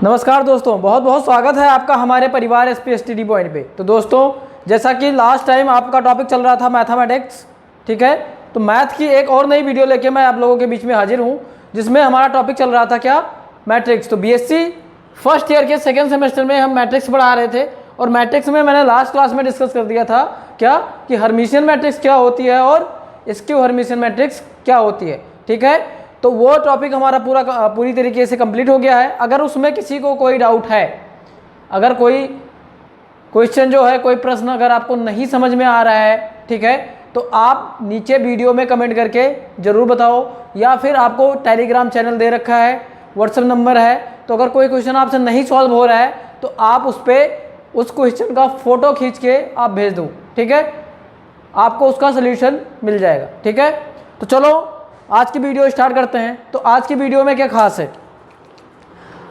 नमस्कार दोस्तों, बहुत बहुत स्वागत है आपका हमारे परिवार एसपीएसटीडी पॉइंट पे। तो दोस्तों, जैसा कि लास्ट टाइम आपका टॉपिक चल रहा था मैथमेटिक्स, ठीक है, तो मैथ की एक और नई वीडियो लेके मैं आप लोगों के बीच में हाजिर हूँ, जिसमें हमारा टॉपिक चल रहा था क्या, मैट्रिक्स। तो बीएससी फर्स्ट ईयर के सेकेंड सेमेस्टर में हम मैट्रिक्स पढ़ा रहे थे और मैट्रिक्स में मैंने लास्ट क्लास में डिस्कस कर दिया था क्या कि हर्मिशियन मैट्रिक्स क्या होती है और स्क्यू हर्मिशियन मैट्रिक्स क्या होती है, ठीक है। तो वो टॉपिक हमारा पूरी तरीके से कंप्लीट हो गया है। अगर उसमें किसी को कोई डाउट है, अगर कोई क्वेश्चन जो है, कोई प्रश्न अगर आपको नहीं समझ में आ रहा है, ठीक है, तो आप नीचे वीडियो में कमेंट करके ज़रूर बताओ, या फिर आपको टेलीग्राम चैनल दे रखा है, व्हाट्सएप नंबर है, तो अगर कोई क्वेश्चन आपसे नहीं सॉल्व हो रहा है तो आप उस क्वेश्चन का फ़ोटो खींच के आप भेज दो, ठीक है, आपको उसका सल्यूशन मिल जाएगा, ठीक है। तो चलो आज की वीडियो स्टार्ट करते हैं। तो आज की वीडियो में क्या खास है,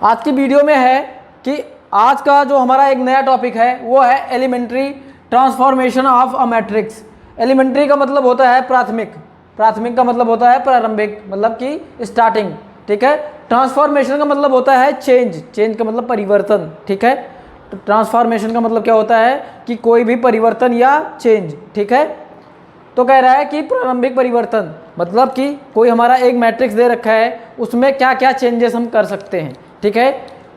आज की वीडियो में है कि आज का जो हमारा एक नया टॉपिक है वो है elementary transformation of a matrix. Elementary का मतलब होता है प्राथमिक, प्राथमिक का मतलब होता है प्रारंभिक, मतलब कि स्टार्टिंग, ठीक है। ट्रांसफॉर्मेशन का मतलब होता है चेंज, चेंज का मतलब परिवर्तन, ठीक है। तो ट्रांसफॉर्मेशन का मतलब क्या होता है कि कोई भी परिवर्तन या चेंज, ठीक है। तो कह रहा है कि प्रारंभिक परिवर्तन मतलब कि कोई हमारा एक मैट्रिक्स दे रखा है, उसमें क्या क्या चेंजेस हम कर सकते हैं, ठीक है,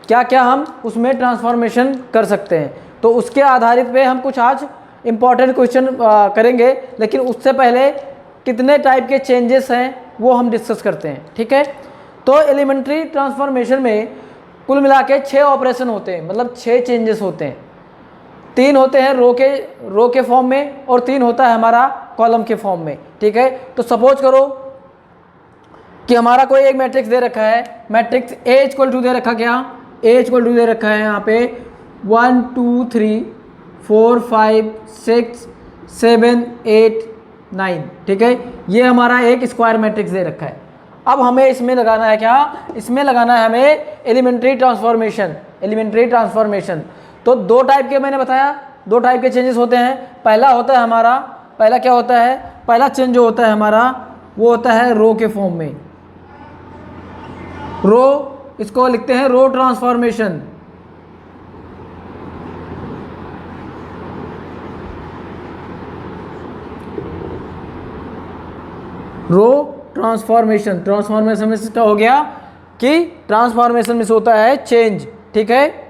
क्या क्या हम उसमें ट्रांसफॉर्मेशन कर सकते हैं। तो उसके आधारित पे हम कुछ आज इम्पॉर्टेंट क्वेश्चन करेंगे, लेकिन उससे पहले कितने टाइप के चेंजेस हैं वो हम डिस्कस करते हैं, ठीक है। तो एलिमेंट्री ट्रांसफॉर्मेशन में कुल मिला के 6 ऑपरेशन होते हैं, मतलब 6 चेंजेस होते हैं। 3 होते हैं रो के फॉर्म में और 3 होता है हमारा कॉलम के फॉर्म में, ठीक है। तो सपोज करो कि हमारा कोई एक मैट्रिक्स दे रखा है, मैट्रिक्स ए इक्वल टू दे रखा, क्या ए इक्वल टू दे रखा है यहाँ पे 1 2 3 4 5 6 7 8 9, ठीक है। ये हमारा एक स्क्वायर मैट्रिक्स दे रखा है। अब हमें इसमें लगाना है क्या, इसमें लगाना है हमें एलिमेंट्री ट्रांसफॉर्मेशन, एलिमेंट्री ट्रांसफॉर्मेशन। तो 2 टाइप के मैंने बताया, 2 टाइप के चेंजेस होते हैं। पहला होता है हमारा, पहला क्या होता है, पहला चेंज जो होता है हमारा वो होता है रो के फॉर्म में, रो, इसको लिखते हैं रो ट्रांसफॉर्मेशन। रो ट्रांसफॉर्मेशन, ट्रांसफॉर्मेशन में क्या हो गया कि ट्रांसफॉर्मेशन में से होता है चेंज, ठीक है।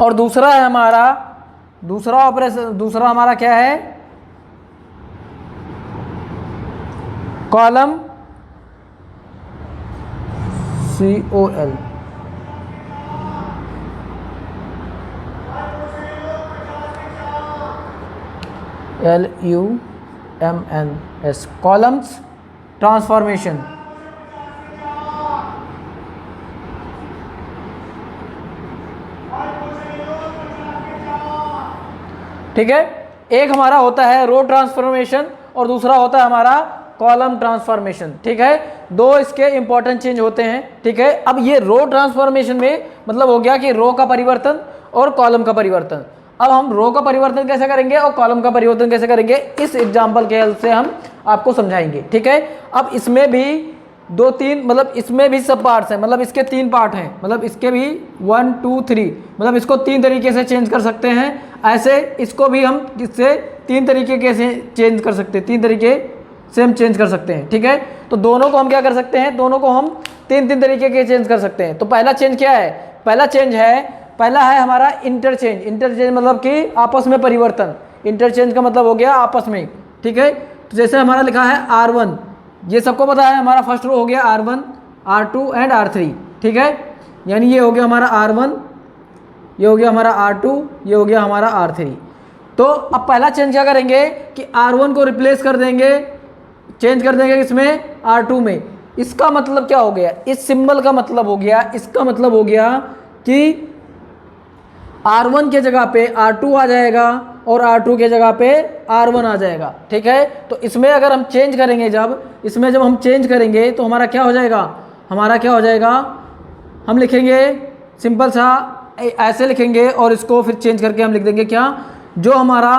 और दूसरा है हमारा, दूसरा ऑपरेशन, दूसरा हमारा क्या है, column COL, LUMNS, columns transformation, ठीक है। एक हमारा होता है रो ट्रांसफॉर्मेशन और दूसरा होता है हमारा कॉलम ट्रांसफॉर्मेशन, ठीक है। 2 इसके इंपॉर्टेंट चेंज होते हैं, ठीक है। अब ये रो ट्रांसफॉर्मेशन में मतलब हो गया कि रो का परिवर्तन और कॉलम का परिवर्तन। अब हम रो का परिवर्तन कैसे करेंगे और कॉलम का परिवर्तन कैसे करेंगे, इस एग्जाम्पल के हेल्प से हम आपको समझाएंगे, ठीक है। अब इसमें भी 2-3 मतलब इसमें भी सब पार्ट्स हैं, मतलब इसके 3 पार्ट हैं, मतलब इसके भी 1 2 3, मतलब इसको 3 तरीके से चेंज कर सकते हैं। ऐसे इसको भी हम इससे 3 तरीके से चेंज कर सकते हैं, 3 तरीके से हम चेंज कर सकते हैं, ठीक है। तो दोनों को हम क्या कर सकते हैं, दोनों को हम 3 तरीके के चेंज कर सकते हैं। तो पहला चेंज क्या है, पहला चेंज है, पहला है हमारा इंटरचेंज। इंटरचेंज मतलब कि आपस में परिवर्तन, इंटरचेंज का मतलब हो गया आपस में, ठीक है। तो जैसे हमारा लिखा है R1, ये सबको पता है, हमारा फर्स्ट रो हो गया R1 R2 एंड R3, ठीक है। यानी ये हो गया हमारा R1, ये हो गया हमारा R2, ये हो गया हमारा R3। तो अब पहला चेंज क्या करेंगे कि R1 को रिप्लेस कर देंगे, चेंज कर देंगे इसमें R2 में। इसका मतलब क्या हो गया, इस सिंबल का मतलब हो गया, इसका मतलब हो गया कि R1 के जगह पे R2 आ जाएगा और R2 के जगह पे R1 आ जाएगा, ठीक है। तो इसमें अगर हम चेंज करेंगे, जब हम चेंज करेंगे तो हमारा क्या हो जाएगा, हमारा क्या हो जाएगा, हम लिखेंगे सिंपल सा ऐसे लिखेंगे और इसको फिर चेंज करके हम लिख देंगे क्या, जो हमारा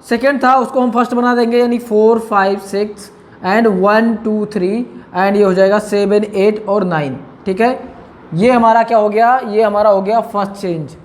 सेकेंड था उसको हम फर्स्ट बना देंगे, यानी 4 5 6 एंड 1 2 3 एंड ये हो जाएगा 7 8 और 9, ठीक है। ये हमारा क्या हो गया, ये हमारा हो गया फर्स्ट चेंज।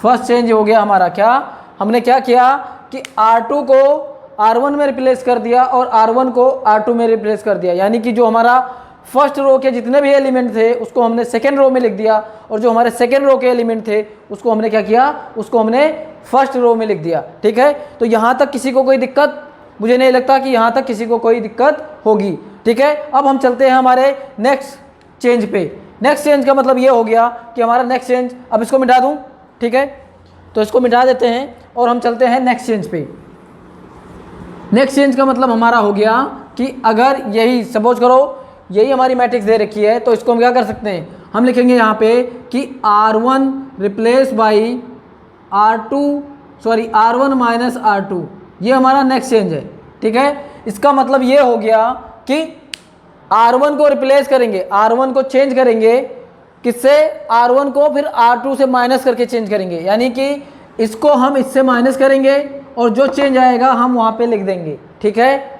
फर्स्ट चेंज हो गया हमारा क्या, हमने क्या किया कि R2 को R1 में रिप्लेस कर दिया और R1 को R2 में रिप्लेस कर दिया, यानी कि जो हमारा फर्स्ट रो के जितने भी एलिमेंट थे उसको हमने सेकेंड रो में लिख दिया, और जो हमारे सेकेंड रो के एलिमेंट थे उसको हमने क्या किया, उसको हमने फर्स्ट रो में लिख दिया। ठीक है, तो यहाँ तक किसी को कोई दिक्कत, मुझे नहीं लगता कि यहाँ तक किसी को कोई दिक्कत होगी। ठीक है, अब हम चलते हैं हमारे नेक्स्ट चेंज पे। नेक्स्ट चेंज का मतलब ये हो गया कि हमारा नेक्स्ट चेंज, अब इसको मिटा दूँ, ठीक है, तो इसको मिटा देते हैं और हम चलते हैं नेक्स्ट चेंज पे। नेक्स्ट चेंज का मतलब हमारा हो गया कि अगर यही सपोज करो यही हमारी मैट्रिक्स दे रखी है, तो इसको हम क्या कर सकते हैं, हम लिखेंगे यहाँ पे कि R1 replace by R1 minus R2, ये हमारा नेक्स्ट चेंज है। ठीक है, इसका मतलब ये हो गया कि R1 को रिप्लेस करेंगे, R1 को चेंज करेंगे किससे, R1 को फिर R2 से माइनस करके चेंज करेंगे, यानी कि इसको हम इससे माइनस करेंगे और जो चेंज आएगा हम वहाँ पे लिख देंगे। ठीक है,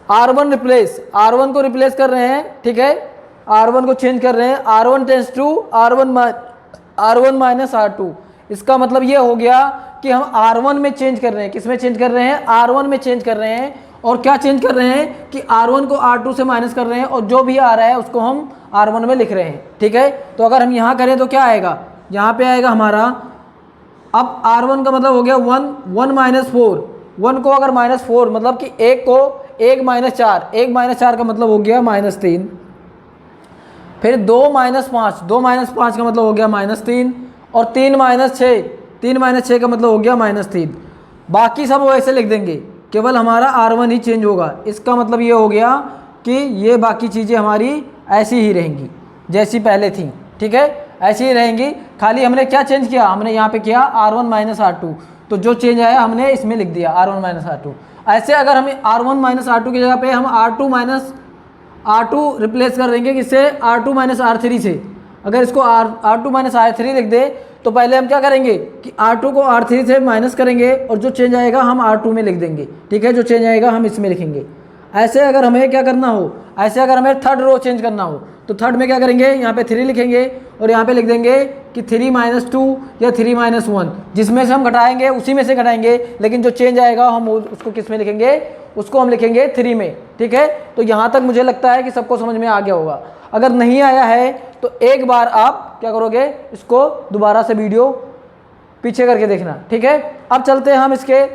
R1 रिप्लेस, R1 को रिप्लेस कर रहे हैं, ठीक है, R1 को चेंज कर रहे हैं, R1 tense to R1 minus R2। इसका मतलब ये हो गया कि हम R1 में चेंज कर रहे हैं, किस में चेंज कर रहे हैं, R1 में चेंज कर रहे हैं, और क्या चेंज कर रहे हैं कि R1 को R2 से माइनस कर रहे हैं और जो भी आ रहा है उसको हम R1 में लिख रहे हैं। ठीक है, तो अगर हम यहाँ करें तो क्या आएगा, यहाँ पे आएगा हमारा, अब R1 का मतलब हो गया 1 माइनस 4, 1 को अगर माइनस 4 मतलब कि 1 को 1 माइनस 4, 1 माइनस 4 का मतलब हो गया -3, फिर 2 माइनस 5, 2 माइनस 5 का मतलब हो गया -3, और 3 माइनस 6, 3 माइनस 6 का मतलब हो गया -3। बाकी सब वैसे लिख देंगे, केवल हमारा R1 ही चेंज होगा। इसका मतलब ये हो गया कि ये बाकी चीज़ें हमारी ऐसी ही रहेंगी जैसी पहले थी। ठीक है, ऐसी ही रहेंगी, खाली हमने क्या चेंज किया, हमने यहाँ पे किया R1 माइनस R2, तो जो चेंज आया हमने इसमें लिख दिया R1 माइनस R2। ऐसे अगर हमें R1 माइनस R2 की जगह पे हम R2 माइनस R2 रिप्लेस कर देंगे किससे, R2 माइनस R3 से, अगर इसको R2 माइनस R3 लिख दे तो पहले हम क्या करेंगे कि R2 को R3 से माइनस करेंगे और जो चेंज आएगा हम R2 में लिख देंगे। ठीक है, जो चेंज आएगा हम इसमें लिखेंगे। ऐसे अगर हमें क्या करना हो, ऐसे अगर हमें थर्ड रो चेंज करना हो तो थर्ड में क्या करेंगे, यहाँ पे 3 लिखेंगे और यहाँ पे लिख देंगे कि 3 माइनस 2 या 3 माइनस 1, जिसमें से हम घटाएंगे उसी में से घटाएंगे, लेकिन जो चेंज आएगा हम उसको किस में लिखेंगे, उसको हम लिखेंगे 3 में। ठीक है, तो यहाँ तक मुझे लगता है कि सबको समझ में आ गया होगा। अगर नहीं आया है तो एक बार आप क्या करोगे, इसको दोबारा से वीडियो पीछे करके देखना। ठीक है, अब चलते हैं हम इसके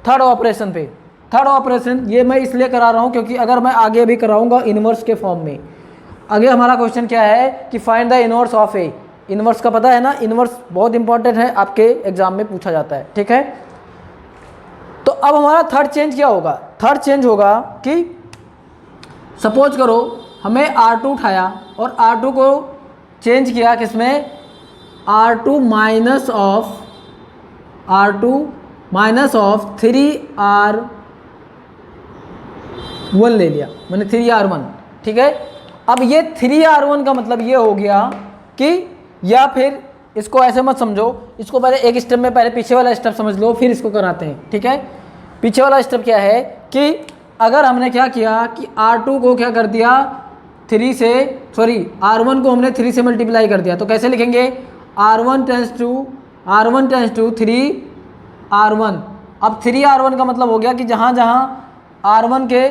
थर्ड ऑपरेशन पे। थर्ड ऑपरेशन ये मैं इसलिए करा रहा हूँ क्योंकि अगर मैं आगे भी कराऊंगा इनवर्स के फॉर्म में, आगे हमारा क्वेश्चन क्या है कि find the inverse of A. Inverse का पता है ना, इनवर्स बहुत इंपॉर्टेंट है, आपके एग्जाम में पूछा जाता है। ठीक है, तो अब हमारा थर्ड चेंज क्या होगा, थर्ड चेंज होगा कि सपोज करो हमें R2 उठाया और R2 को चेंज किया किसमें, R2 माइनस ऑफ 3R1 ले लिया, मैंने 3R1। ठीक है, अब ये 3R1 का मतलब ये हो गया कि, या फिर इसको ऐसे मत समझो, इसको पहले एक स्टेप में पहले पीछे वाला स्टेप समझ लो फिर इसको कराते हैं। ठीक है, पीछे वाला स्टेप क्या है कि अगर हमने क्या किया कि R2 को क्या कर दिया, R1 को हमने 3 से मल्टीप्लाई कर दिया, तो कैसे लिखेंगे, R1 टेंस टू 3R1। अब 3R1 का मतलब हो गया कि जहाँ जहाँ R1 के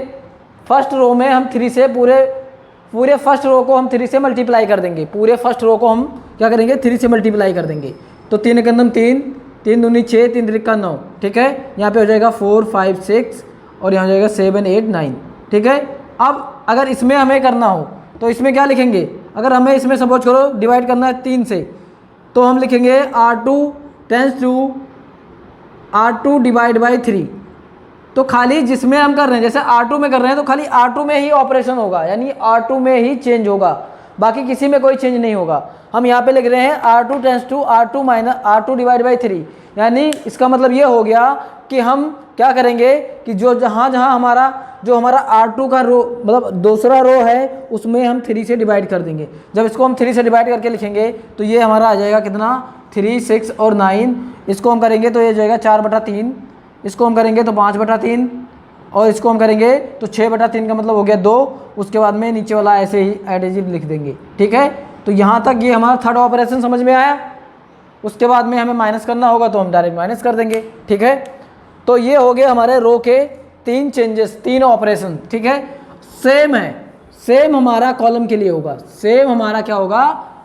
फर्स्ट रो में हम 3 से पूरे फर्स्ट रो को हम 3 से मल्टीप्लाई कर देंगे, पूरे फर्स्ट रो को हम क्या करेंगे 3 से मल्टीप्लाई कर देंगे। तो 3 एकम 3, 3 दूनी 6, 3 त्रिका 9। ठीक है, यहाँ पे हो जाएगा 4 5 6 और यहाँ हो जाएगा 7 8 9। ठीक है, अब अगर इसमें हमें करना हो तो इसमें क्या लिखेंगे, अगर हमें इसमें सपोज करो डिवाइड करना है 3 से, तो हम लिखेंगे R2 tense to R2 divide by 3। तो खाली जिसमें हम कर रहे हैं, जैसे R2 में कर रहे हैं तो खाली R2 में ही ऑपरेशन होगा, यानी R2 में ही चेंज होगा, बाकी किसी में कोई चेंज नहीं होगा। हम यहाँ पे लिख रहे हैं R2 tense to R2 divide by 3, यानी इसका मतलब ये हो गया कि हम क्या करेंगे कि जहाँ हमारा R2 का रो मतलब दूसरा रो है उसमें हम 3 से डिवाइड कर देंगे। जब इसको हम 3 से डिवाइड करके लिखेंगे तो ये हमारा आ जाएगा कितना, 3 6 और 9। इसको हम करेंगे तो ये जाएगा 4/3, इसको हम करेंगे तो 5/3, और इसको हम करेंगे तो 6/3 का मतलब हो गया 2। उसके बाद में नीचे वाला ऐसे ही एडिजिव लिख देंगे। ठीक है, तो यहाँ तक ये हमारा थर्ड ऑपरेशन समझ में आया। उसके बाद में हमें माइनस करना होगा तो हम डायरेक्ट माइनस कर देंगे, ठीक है। तो ये हो गए हमारे रो के 3 चेंजेस, 3 ऑपरेशन, ठीक है। सेम है, सेम हमारा कॉलम के लिए होगा, सेम हमारा क्या होगा,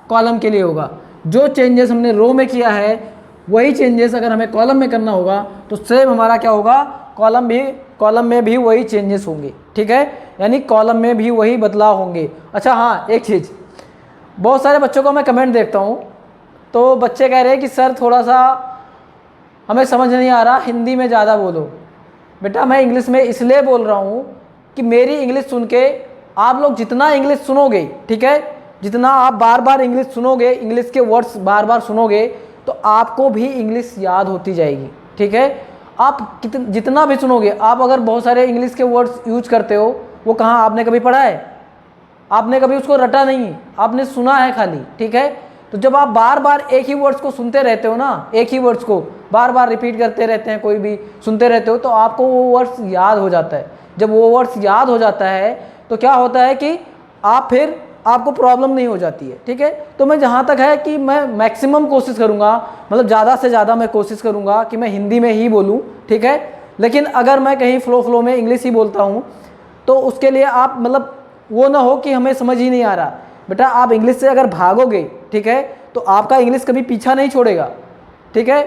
कॉलम के लिए होगा। जो चेंजेस हमने रो में किया है वही चेंजेस अगर हमें कॉलम में करना होगा तो सेम हमारा क्या होगा, कॉलम में भी वही चेंजेस होंगे, ठीक है। यानी कॉलम में भी वही बदलाव होंगे। अच्छा हाँ, एक चीज़, बहुत सारे बच्चों को मैं कमेंट देखता हूँ तो बच्चे कह रहे हैं कि सर थोड़ा सा हमें समझ नहीं आ रहा, हिंदी में ज़्यादा बोलो। बेटा मैं इंग्लिश में इसलिए बोल रहा हूँ कि मेरी इंग्लिश सुन के आप लोग जितना इंग्लिश सुनोगे, ठीक है, जितना आप बार बार इंग्लिश सुनोगे, इंग्लिश के वर्ड्स बार बार सुनोगे तो आपको भी इंग्लिश याद होती जाएगी, ठीक है। आप जितना भी सुनोगे, आप अगर बहुत सारे इंग्लिश के वर्ड्स यूज करते हो, वो कहाँ आपने कभी पढ़ा है? आपने कभी उसको रटा नहीं, आपने सुना है खाली, ठीक है। तो जब आप बार बार एक ही वर्ड्स को सुनते रहते हो ना, एक ही वर्ड्स को बार बार रिपीट करते रहते हैं, कोई भी सुनते रहते हो, तो आपको वो वर्ड्स याद हो जाता है। जब वो वर्ड्स याद हो जाता है तो क्या होता है कि आप फिर आपको प्रॉब्लम नहीं हो जाती है, ठीक है। तो मैं जहाँ तक है कि मैं मैक्सिमम कोशिश करूँगा, मतलब ज़्यादा से ज़्यादा मैं कोशिश करूँगा कि मैं हिंदी में ही बोलूँ, ठीक है। लेकिन अगर मैं कहीं फ्लो में इंग्लिश ही बोलता हूँ तो उसके लिए आप मतलब वो ना हो कि हमें समझ ही नहीं आ रहा। बेटा आप इंग्लिश से अगर भागोगे, ठीक है, तो आपका इंग्लिश कभी पीछा नहीं छोड़ेगा, ठीक है।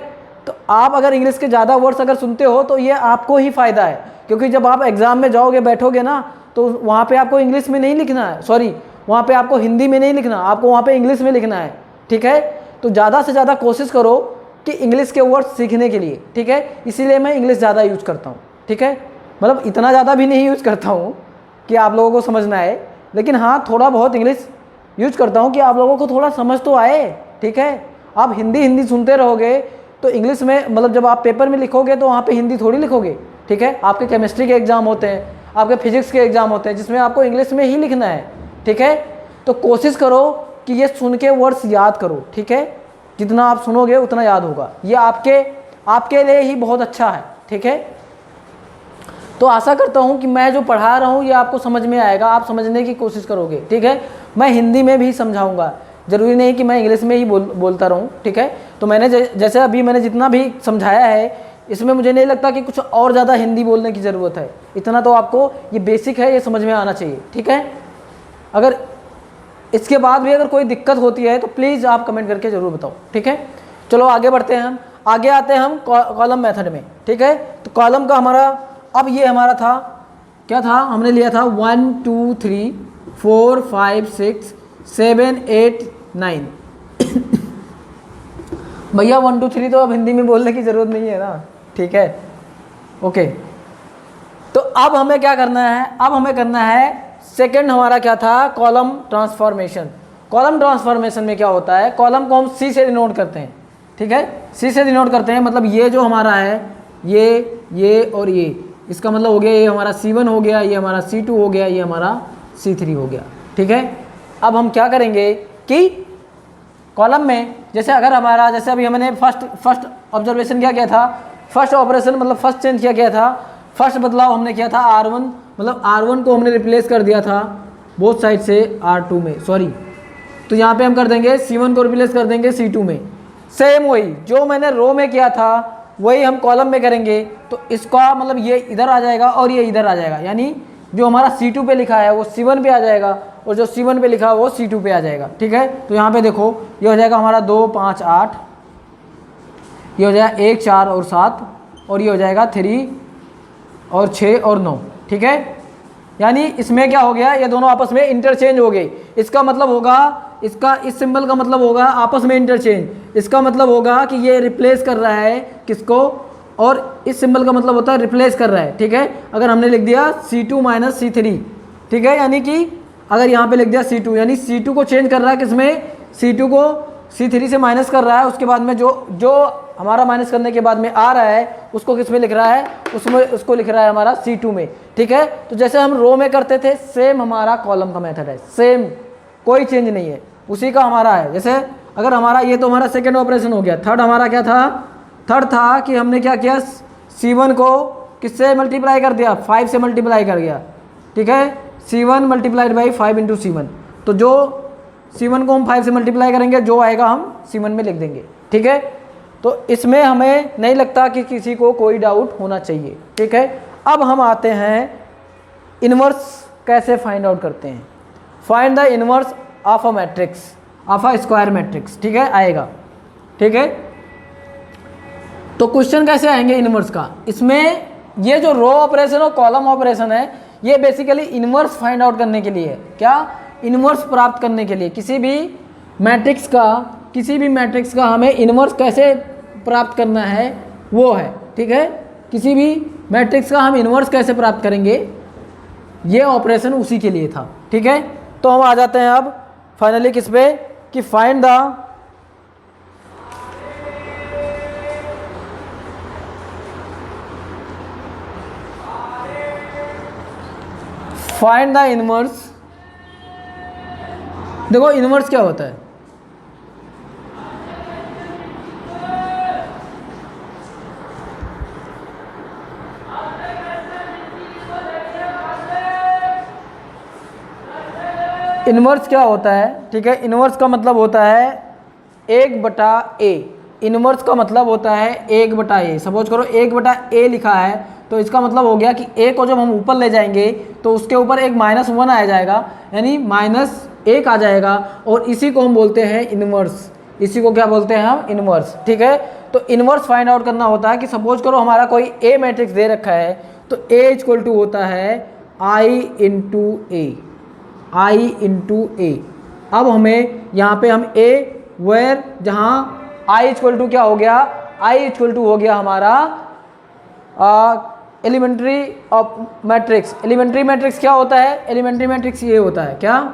तो आप अगर इंग्लिश के ज़्यादा वर्ड्स अगर सुनते हो तो ये आपको ही फ़ायदा है, क्योंकि जब आप एग्ज़ाम में जाओगे, बैठोगे ना, तो वहाँ पे आपको इंग्लिश में नहीं लिखना है, सॉरी वहाँ पे आपको हिंदी में नहीं लिखना, आपको वहाँ पे इंग्लिश में लिखना है, ठीक है। तो ज़्यादा से ज़्यादा कोशिश करो कि इंग्लिश के वर्ड्स सीखने के लिए, ठीक है। इसीलिए मैं इंग्लिश ज़्यादा यूज़ करता हूँ, ठीक है। मतलब इतना ज़्यादा भी नहीं यूज़ करता हूँ कि आप लोगों को समझना है, लेकिन हाँ थोड़ा बहुत इंग्लिश यूज करता हूँ कि आप लोगों को थोड़ा समझ तो आए, ठीक है। आप हिंदी सुनते रहोगे तो इंग्लिश में, मतलब जब आप पेपर में लिखोगे तो वहाँ पे हिंदी थोड़ी लिखोगे, ठीक है। आपके केमिस्ट्री के एग्ज़ाम होते हैं, आपके फिजिक्स के एग्ज़ाम होते हैं, जिसमें आपको इंग्लिश में ही लिखना है, ठीक है। तो कोशिश करो कि ये सुन के वर्ड्स याद करो, ठीक है। जितना आप सुनोगे उतना याद होगा, ये आपके लिए ही बहुत अच्छा है, ठीक है। तो आशा करता हूँ कि मैं जो पढ़ा रहा हूँ ये आपको समझ में आएगा, आप समझने की कोशिश करोगे, ठीक है। मैं हिंदी में भी समझाऊंगा, ज़रूरी नहीं कि मैं इंग्लिश में ही बोलता रहूँ, ठीक है। तो मैंने जैसे अभी मैंने जितना भी समझाया है, इसमें मुझे नहीं लगता कि कुछ और ज़्यादा हिंदी बोलने की ज़रूरत है। इतना तो आपको ये बेसिक है, ये समझ में आना चाहिए, ठीक है। अगर इसके बाद भी अगर कोई दिक्कत होती है तो प्लीज़ आप कमेंट करके ज़रूर बताओ, ठीक है। चलो आगे बढ़ते हैं, हम आगे आते हैं हम कॉलम मेथड में, ठीक है। तो कॉलम का हमारा, अब ये हमारा था, क्या था, हमने लिया था 1 2 3 4 5 6 7 8 9 भैया 1 2 3 तो अब हिंदी में बोलने की ज़रूरत नहीं है ना, ठीक है, ओके। तो अब हमें क्या करना है, अब हमें करना है सेकंड, हमारा क्या था, कॉलम ट्रांसफॉर्मेशन। कॉलम ट्रांसफॉर्मेशन में क्या होता है, कॉलम को हम सी से डिनोट करते हैं, ठीक है, सी से डिनोट करते हैं। मतलब ये जो हमारा है, ये और ये, इसका मतलब हो गया ये हमारा C1 हो गया, ये हमारा C2 हो गया, ये हमारा C3 हो गया, ठीक है। अब हम क्या करेंगे कि कॉलम में जैसे अगर हमारा, जैसे अभी हमने फर्स्ट ऑब्जर्वेशन क्या किया था, फर्स्ट ऑपरेशन मतलब फर्स्ट चेंज क्या किया था, फर्स्ट बदलाव हमने किया था R1, मतलब R1 को हमने रिप्लेस कर दिया था बोथ साइड से R2 में, सॉरी। तो यहाँ पे हम कर देंगे C1 को रिप्लेस कर देंगे C2 में। सेम वही जो मैंने रो में किया था वही हम कॉलम में करेंगे। तो इसका मतलब ये इधर आ जाएगा और ये इधर आ जाएगा, यानी जो हमारा C2 पे लिखा है वो C1 पे आ जाएगा और जो C1 पे लिखा है वो C2 पे आ जाएगा, ठीक है। तो यहाँ पे देखो ये हो जाएगा हमारा 2 5 8, ये हो जाएगा 1 4 और 7, और ये हो जाएगा 3 और 6 और 9, ठीक है। यानी इसमें क्या हो गया, ये दोनों आपस में इंटरचेंज हो गए। इसका मतलब होगा, इसका इस सिंबल का मतलब होगा आपस में इंटरचेंज। इसका मतलब होगा कि ये रिप्लेस कर रहा है किसको, और इस सिंबल का मतलब होता है रिप्लेस कर रहा है, ठीक है। अगर हमने लिख दिया C2 माइनस C3, ठीक है, यानी कि अगर यहाँ पे लिख दिया C2, यानी C2 को चेंज कर रहा है किसमें, C2 को C3 से माइनस कर रहा है। उसके बाद में जो हमारा माइनस करने के बाद में आ रहा है उसको किस में लिख रहा है, उसको लिख रहा है हमारा C2 में, ठीक है। तो जैसे हम रो में करते थे सेम हमारा कॉलम का मेथड है, सेम, कोई चेंज नहीं है, उसी का हमारा है। जैसे अगर हमारा ये तो हमारा सेकेंड ऑपरेशन हो गया। थर्ड हमारा क्या था, थर्ड था कि हमने क्या किया, C1 को किससे मल्टीप्लाई कर दिया, 5 से मल्टीप्लाई कर दिया, ठीक है। C1 multiplied by 5 into C1। तो जो C1 को हम 5 से मल्टीप्लाई करेंगे, जो आएगा हम C1 में लिख देंगे। ठीक है, तो इसमें हमें नहीं लगता कि किसी को कोई डाउट होना चाहिए। ठीक है, अब हम आते हैं इन्वर्स कैसे फाइंड आउट करते हैं। Find the inverse of a matrix, of a square matrix. ठीक है, आएगा। ठीक है, तो क्वेश्चन कैसे आएंगे इन्वर्स का, इसमें ये जो रो ऑपरेशन और कॉलम ऑपरेशन है, ये बेसिकली इन्वर्स फाइंड आउट करने के लिए है। क्या? इन्वर्स प्राप्त करने के लिए। किसी भी मैट्रिक्स का हमें इन्वर्स कैसे प्राप्त करना है वो है। ठीक है, किसी भी मैट्रिक्स का हम इन्वर्स कैसे प्राप्त करेंगे, ये ऑपरेशन उसी के लिए था। ठीक है, तो हम आ जाते हैं अब फाइनली किस पे, कि फाइंड द इनवर्स। देखो इनवर्स क्या होता है, इनवर्स क्या होता है। ठीक है, इनवर्स का मतलब होता है 1/a। इनवर्स का मतलब होता है 1/a। सपोज करो 1/a लिखा है, तो इसका मतलब हो गया कि a को जब हम ऊपर ले जाएंगे तो उसके ऊपर एक -1 आ जाएगा, यानी -1 आ जाएगा, और इसी को हम बोलते हैं इनवर्स। इसी को क्या बोलते हैं हम, इनवर्स। ठीक है, तो इनवर्स फाइंड आउट करना होता है कि सपोज करो हमारा कोई a मैट्रिक्स दे रखा है, तो a = होता है I इंटू a। अब हमें यहाँ पे हम a वेयर, जहाँ I = क्या हो गया, I = हो गया हमारा elementary of matrix. Elementary matrix क्या होता है, एलिमेंट्री मैट्रिक्स ये होता है क्या,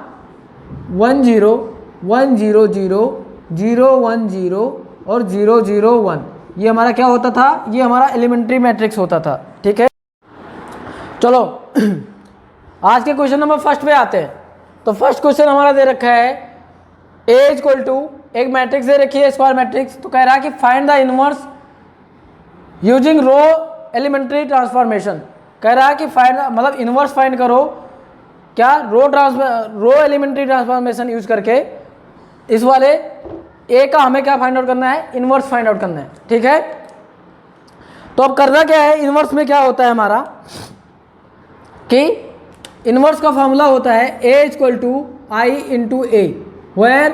1 0 1 0 0 0 1 0 और 0 0 1। ये हमारा क्या होता था, ये हमारा एलिमेंट्री मैट्रिक्स होता था। ठीक है, चलो आज के क्वेश्चन नंबर फर्स्ट पे आते हैं। तो फर्स्ट क्वेश्चन हमारा दे रखा है A = एक मैट्रिक्स दे रखी है, स्क्वायर मैट्रिक्स। तो कह रहा है कि find the inverse using row elementary transformation. कह रहा है कि फाइंड, मतलब इनवर्स फाइंड करो, क्या, रो एलिमेंट्री ट्रांसफॉर्मेशन यूज करके। इस वाले ए का हमें क्या फाइंड आउट करना है, इनवर्स फाइंड आउट करना है। ठीक है, तो अब करना क्या है, इनवर्स में क्या होता है हमारा, कि इनवर्स का फॉर्मूला होता है A = I into a, where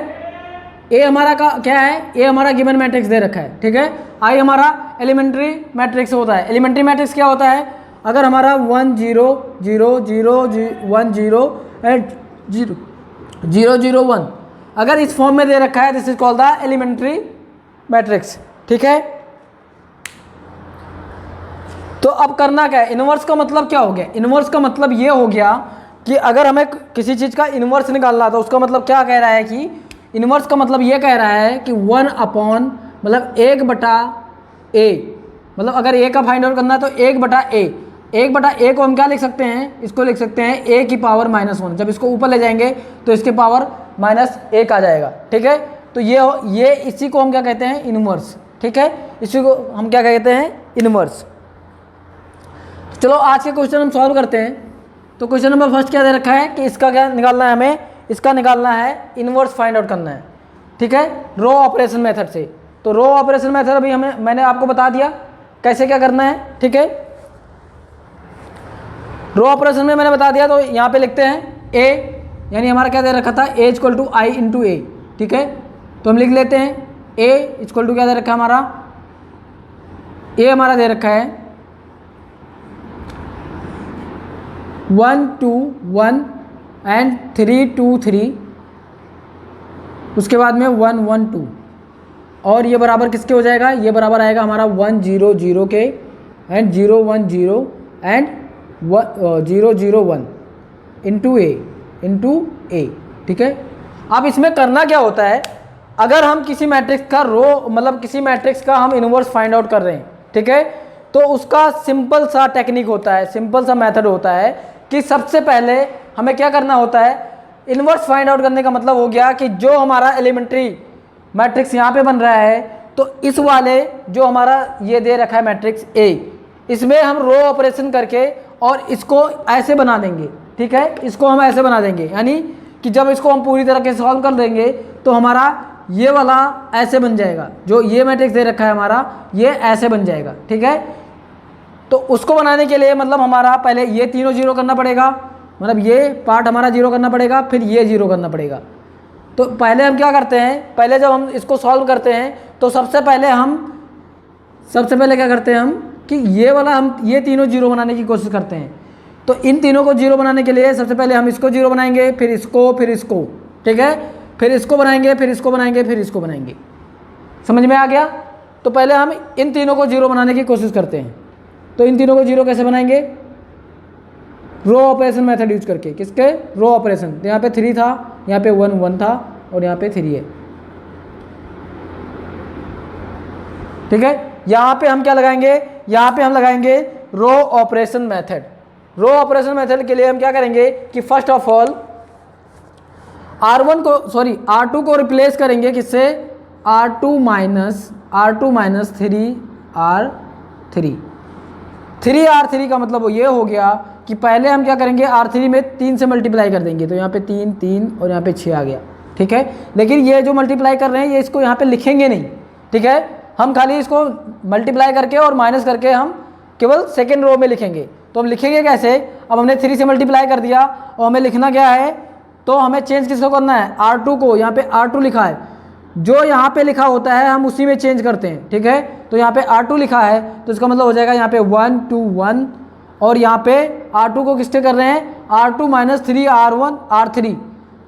A हमारा का क्या है, ए हमारा गिवन मैट्रिक्स दे रखा है। ठीक है, आई हमारा एलिमेंट्री मैट्रिक्स होता है। एलिमेंट्री मैट्रिक्स क्या होता है, अगर हमारा 1 0 0 0 1 0 एंड 0 0 0 1 अगर इस फॉर्म में दे रखा है, this is called the elementary matrix. ठीक है, तो अब करना क्या है, इनवर्स का मतलब क्या हो गया, इनवर्स का मतलब ये हो गया कि अगर हमें किसी चीज़ का इनवर्स निकालना था, उसका मतलब क्या कह रहा है, कि इनवर्स का मतलब ये कह रहा है कि 1/, मतलब 1/a, मतलब अगर a का फाइंड आउट करना है तो 1/a। 1/a को हम क्या लिख सकते हैं, इसको लिख सकते हैं a की पावर -1। जब इसको ऊपर ले जाएंगे तो इसके पावर -1 आ जाएगा। ठीक है, तो ये इसी को हम क्या कहते हैं, इनवर्स। ठीक है, इसी को हम क्या कहते हैं, इनवर्स। चलो आज के क्वेश्चन हम सॉल्व करते हैं। तो क्वेश्चन नंबर फर्स्ट क्या दे रखा है, कि इसका क्या निकालना है, हमें इसका निकालना है, इनवर्स फाइंड आउट करना है। ठीक है, रो ऑपरेशन मेथड से। तो रो ऑपरेशन मेथड अभी मैंने आपको बता दिया कैसे क्या करना है। ठीक है, रो ऑपरेशन में मैंने बता दिया, तो यहाँ पे लिखते हैं a, यानी हमारा क्या दे रखा था, A = I इंटू a। ठीक है, तो हम लिख लेते हैं A = क्या दे रखा है हमारा, a हमारा दे रखा है 1 2 1 एंड 3 2 3, उसके बाद में 1 1 2, और ये बराबर किसके हो जाएगा, ये बराबर आएगा हमारा 1 0 0 के, एंड 0 1 0 एंड 0 0 1 इंटू a। ठीक है, अब इसमें करना क्या होता है, अगर हम किसी मैट्रिक्स का रो, मतलब किसी मैट्रिक्स का हम इनवर्स फाइंड आउट कर रहे हैं, ठीक है, तो उसका सिंपल सा टेक्निक होता है, सिंपल सा मेथड होता है कि सबसे पहले हमें क्या करना होता है, इनवर्स फाइंड आउट करने का मतलब हो गया कि जो हमारा एलिमेंट्री मैट्रिक्स यहाँ पे बन रहा है, तो इस वाले जो हमारा ये दे रखा है मैट्रिक्स A, इसमें हम रो ऑपरेशन करके और इसको ऐसे बना देंगे। ठीक है, इसको हम ऐसे बना देंगे, यानी कि जब इसको हम पूरी तरह से सॉल्व कर देंगे तो हमारा ये वाला ऐसे बन जाएगा, जो ये मैट्रिक्स दे रखा है हमारा ये ऐसे बन जाएगा, ठीक है। तो उसको बनाने के लिए मतलब हमारा पहले ये तीनों जीरो करना पड़ेगा, मतलब ये पार्ट हमारा जीरो करना पड़ेगा, फिर ये जीरो करना पड़ेगा। तो पहले हम क्या करते हैं, पहले जब हम इसको सॉल्व करते हैं तो सबसे पहले क्या करते हैं हम कि ये वाला हम ये तीनों जीरो बनाने की कोशिश करते हैं। तो इन तीनों को जीरो बनाने के लिए सबसे पहले हम इसको जीरो बनाएंगे, फिर इसको, ठीक है, फिर इसको बनाएंगे, फिर इसको बनाएंगे, फिर इसको बनाएंगे। समझ में आ गया? तो पहले हम इन तीनों को जीरो बनाने की कोशिश करते हैं। तो इन तीनों को जीरो कैसे बनाएंगे? रो ऑपरेशन मेथड यूज करके। किसके? Row operation. तो यहाँ पे 3 था, यहाँ पे 1 1 था और यहाँ पे 3 है, ठीक है। यहाँ पे हम क्या लगाएंगे? यहाँ पे हम लगाएंगे row operation method. Row operation method के लिए हम क्या करेंगे कि फर्स्ट ऑफ ऑल R2 को रिप्लेस करेंगे किससे? R2 minus 3R3। 3R3 का मतलब ये हो गया कि पहले हम क्या करेंगे, R3 में 3 से मल्टीप्लाई कर देंगे। तो यहाँ पे 3 3 और यहाँ पे 6 आ गया, ठीक है। लेकिन ये जो मल्टीप्लाई कर रहे हैं ये इसको यहाँ पे लिखेंगे नहीं, ठीक है। हम खाली इसको मल्टीप्लाई करके और माइनस करके हम केवल सेकेंड रो में लिखेंगे। तो हम लिखेंगे कैसे? अब हमने 3 से मल्टीप्लाई कर दिया और हमें लिखना क्या है, तो हमें चेंज किसको करना है? R2 को। यहाँ पे R2 लिखा है, जो यहाँ पे लिखा होता है हम उसी में चेंज करते हैं, ठीक है। तो यहाँ पे R2 लिखा है तो इसका मतलब हो जाएगा यहाँ पे 1 2 1 और यहाँ पे R2 को किससे कर रहे हैं? R2 minus 3R1 R3।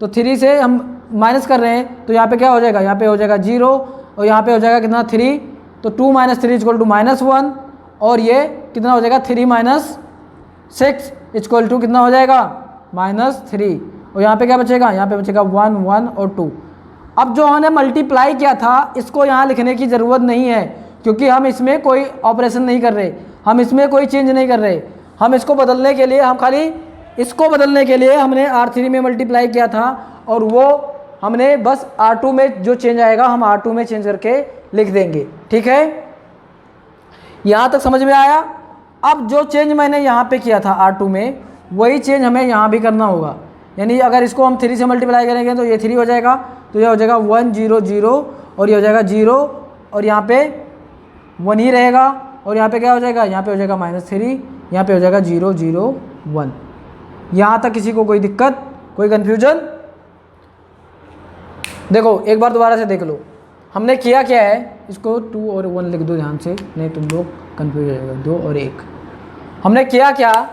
तो 3 से हम माइनस कर रहे हैं तो यहाँ पे क्या हो जाएगा? यहाँ पे हो जाएगा 0 और यहाँ पे हो जाएगा कितना? 3। तो 2 माइनस 3 इक्वल टू -1 और ये कितना हो जाएगा? 3 माइनस 6 इक्वल टू कितना हो जाएगा? -3। और यहाँ पे क्या बचेगा? यहाँ पे बचेगा 1 1 और 2। अब जो हमने मल्टीप्लाई किया था इसको यहाँ लिखने की ज़रूरत नहीं है, क्योंकि हम इसमें कोई ऑपरेशन नहीं कर रहे, हम इसमें कोई चेंज नहीं कर रहे। हम इसको बदलने के लिए हमने R3 में मल्टीप्लाई किया था और वो हमने बस R2 में जो चेंज आएगा हम R2 में चेंज करके लिख देंगे, ठीक है। यहाँ तक समझ में आया? अब जो चेंज मैंने यहाँ पे किया था R2 में वही चेंज हमें यहाँ भी करना होगा। यानी अगर इसको हम 3 से मल्टीप्लाई करेंगे तो ये 3 हो जाएगा, तो ये हो जाएगा 1 0 0 और ये हो जाएगा 0 और यहाँ पे 1 ही रहेगा और यहाँ पे क्या हो जाएगा? यहाँ पे हो जाएगा -3, यहाँ पे हो जाएगा 0 0 1। यहाँ तक किसी को कोई दिक्कत, कोई कन्फ्यूजन? देखो एक बार दोबारा से देख लो, हमने किया क्या है। इसको 2 और 1 लिख दो ध्यान से, नहीं तुम लोग कन्फ्यूज हो जाएगा। 2 और 1 हमने किया क्या?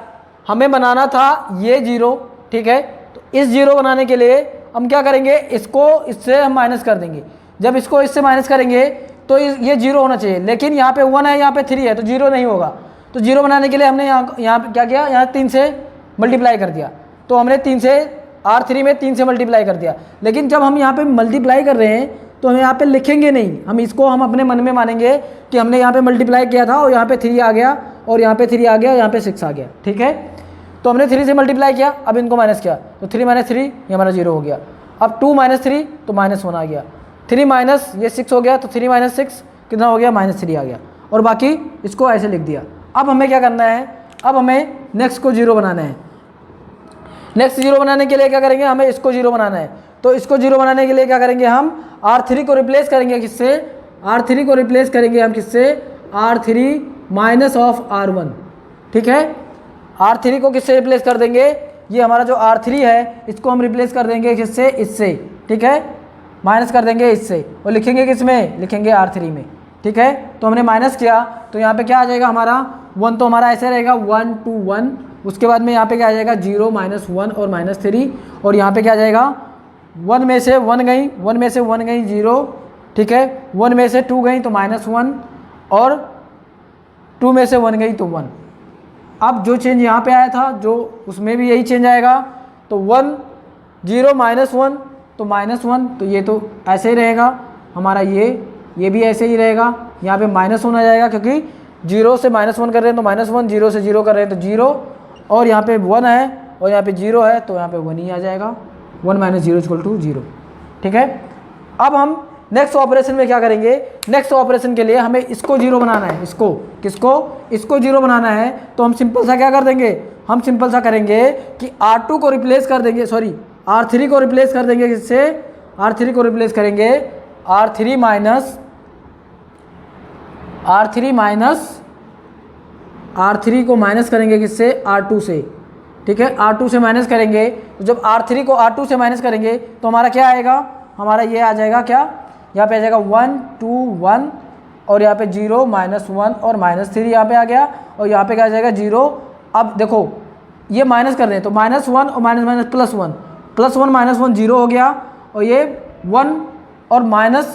हमें बनाना था ये 0, ठीक है। तो इस 0 बनाने के लिए हम क्या करेंगे? इसको इससे हम माइनस कर देंगे। जब इसको इससे माइनस करेंगे तो ये 0 होना चाहिए, लेकिन यहाँ पे 1 है, यहाँ पे 3 है, तो 0 नहीं होगा। तो 0 बनाने के लिए हमने यहाँ पे क्या किया? यहाँ 3 से मल्टीप्लाई कर दिया। तो हमने 3 से R3 में 3 से मल्टीप्लाई कर दिया। लेकिन जब हम यहाँ पे मल्टीप्लाई कर रहे हैं तो हम यहाँ पे लिखेंगे नहीं, हम अपने मन में मानेंगे कि हमने यहाँ पे मल्टीप्लाई किया था और यहाँ पे 3 आ गया और यहाँ पे 3 आ गया, यहाँ पे 6 आ गया, ठीक है। तो हमने 3 से मल्टीप्लाई किया, अब इनको माइनस किया तो 3 - 3 ये हमारा 0 हो गया। अब 2 - 3 तो -1 आ गया, 3 माइनस ये 6 हो गया, तो 3 - 6 कितना हो गया? -3 आ गया और बाकी इसको ऐसे लिख दिया। अब हमें क्या करना है? अब हमें नेक्स्ट को 0 बनाना है। नेक्स्ट 0 बनाने के लिए क्या करेंगे? हमें इसको 0 बनाना है। तो इसको 0 बनाने के लिए क्या करेंगे? हम R3 को रिप्लेस करेंगे किससे? R3 को रिप्लेस करेंगे हम किससे? R3 माइनस ऑफ R1, ठीक है। R3 को किससे रिप्लेस कर देंगे? ये हमारा जो R3 है इसको हम रिप्लेस कर देंगे किससे? इससे, ठीक है। माइनस कर देंगे इससे और लिखेंगे किस में? लिखेंगे R3 में, ठीक है। तो हमने माइनस किया तो यहाँ पे क्या आ जाएगा हमारा? 1 तो हमारा ऐसे रहेगा 1 2 1। उसके बाद में यहाँ पे क्या आ जाएगा? 0 -1 और -3 और यहाँ पे क्या आ जाएगा? 1 में से 1 गई, 1 में से 1 गई 0, ठीक है। 1 में से 2 गई तो -1 और 2 में से 1 गई तो 1। अब जो चेंज यहाँ पे आया था जो उसमें भी यही चेंज आएगा। तो 1 0 -1 तो -1, तो ये तो ऐसे ही रहेगा हमारा, ये भी ऐसे ही रहेगा। यहाँ पे -1 आ जाएगा क्योंकि 0 से -1 कर रहे हैं तो -1, 0 से 0 कर रहे हैं तो 0 और यहाँ पे 1 है और यहाँ पे 0 है तो यहाँ पे 1 ही आ जाएगा। 1 - 0 = 0, ठीक है। अब हम नेक्स्ट ऑपरेशन में क्या करेंगे? नेक्स्ट ऑपरेशन के लिए हमें इसको 0 बनाना है। इसको किसको? इसको 0 बनाना है। तो हम सिंपल सा क्या कर देंगे? हम सिंपल सा करेंगे कि R2 को रिप्लेस कर देंगे, R3 को रिप्लेस कर देंगे किससे, R3 को रिप्लेस करेंगे R3 को माइनस करेंगे किससे, R2 से। ठीक है, R2 से माइनस करेंगे तो जब R3 को R2 से माइनस करेंगे तो हमारा क्या आएगा, हमारा ये आ जाएगा क्या, यहाँ पे आ जाएगा 1 2 1 और यहाँ पे 0 -1 और -3 यहाँ पे आ गया और यहाँ पे क्या आ जाएगा 0। अब देखो ये माइनस कर रहे हैं तो -1 और माइनस +1 -1 0 हो गया और ये 1 और माइनस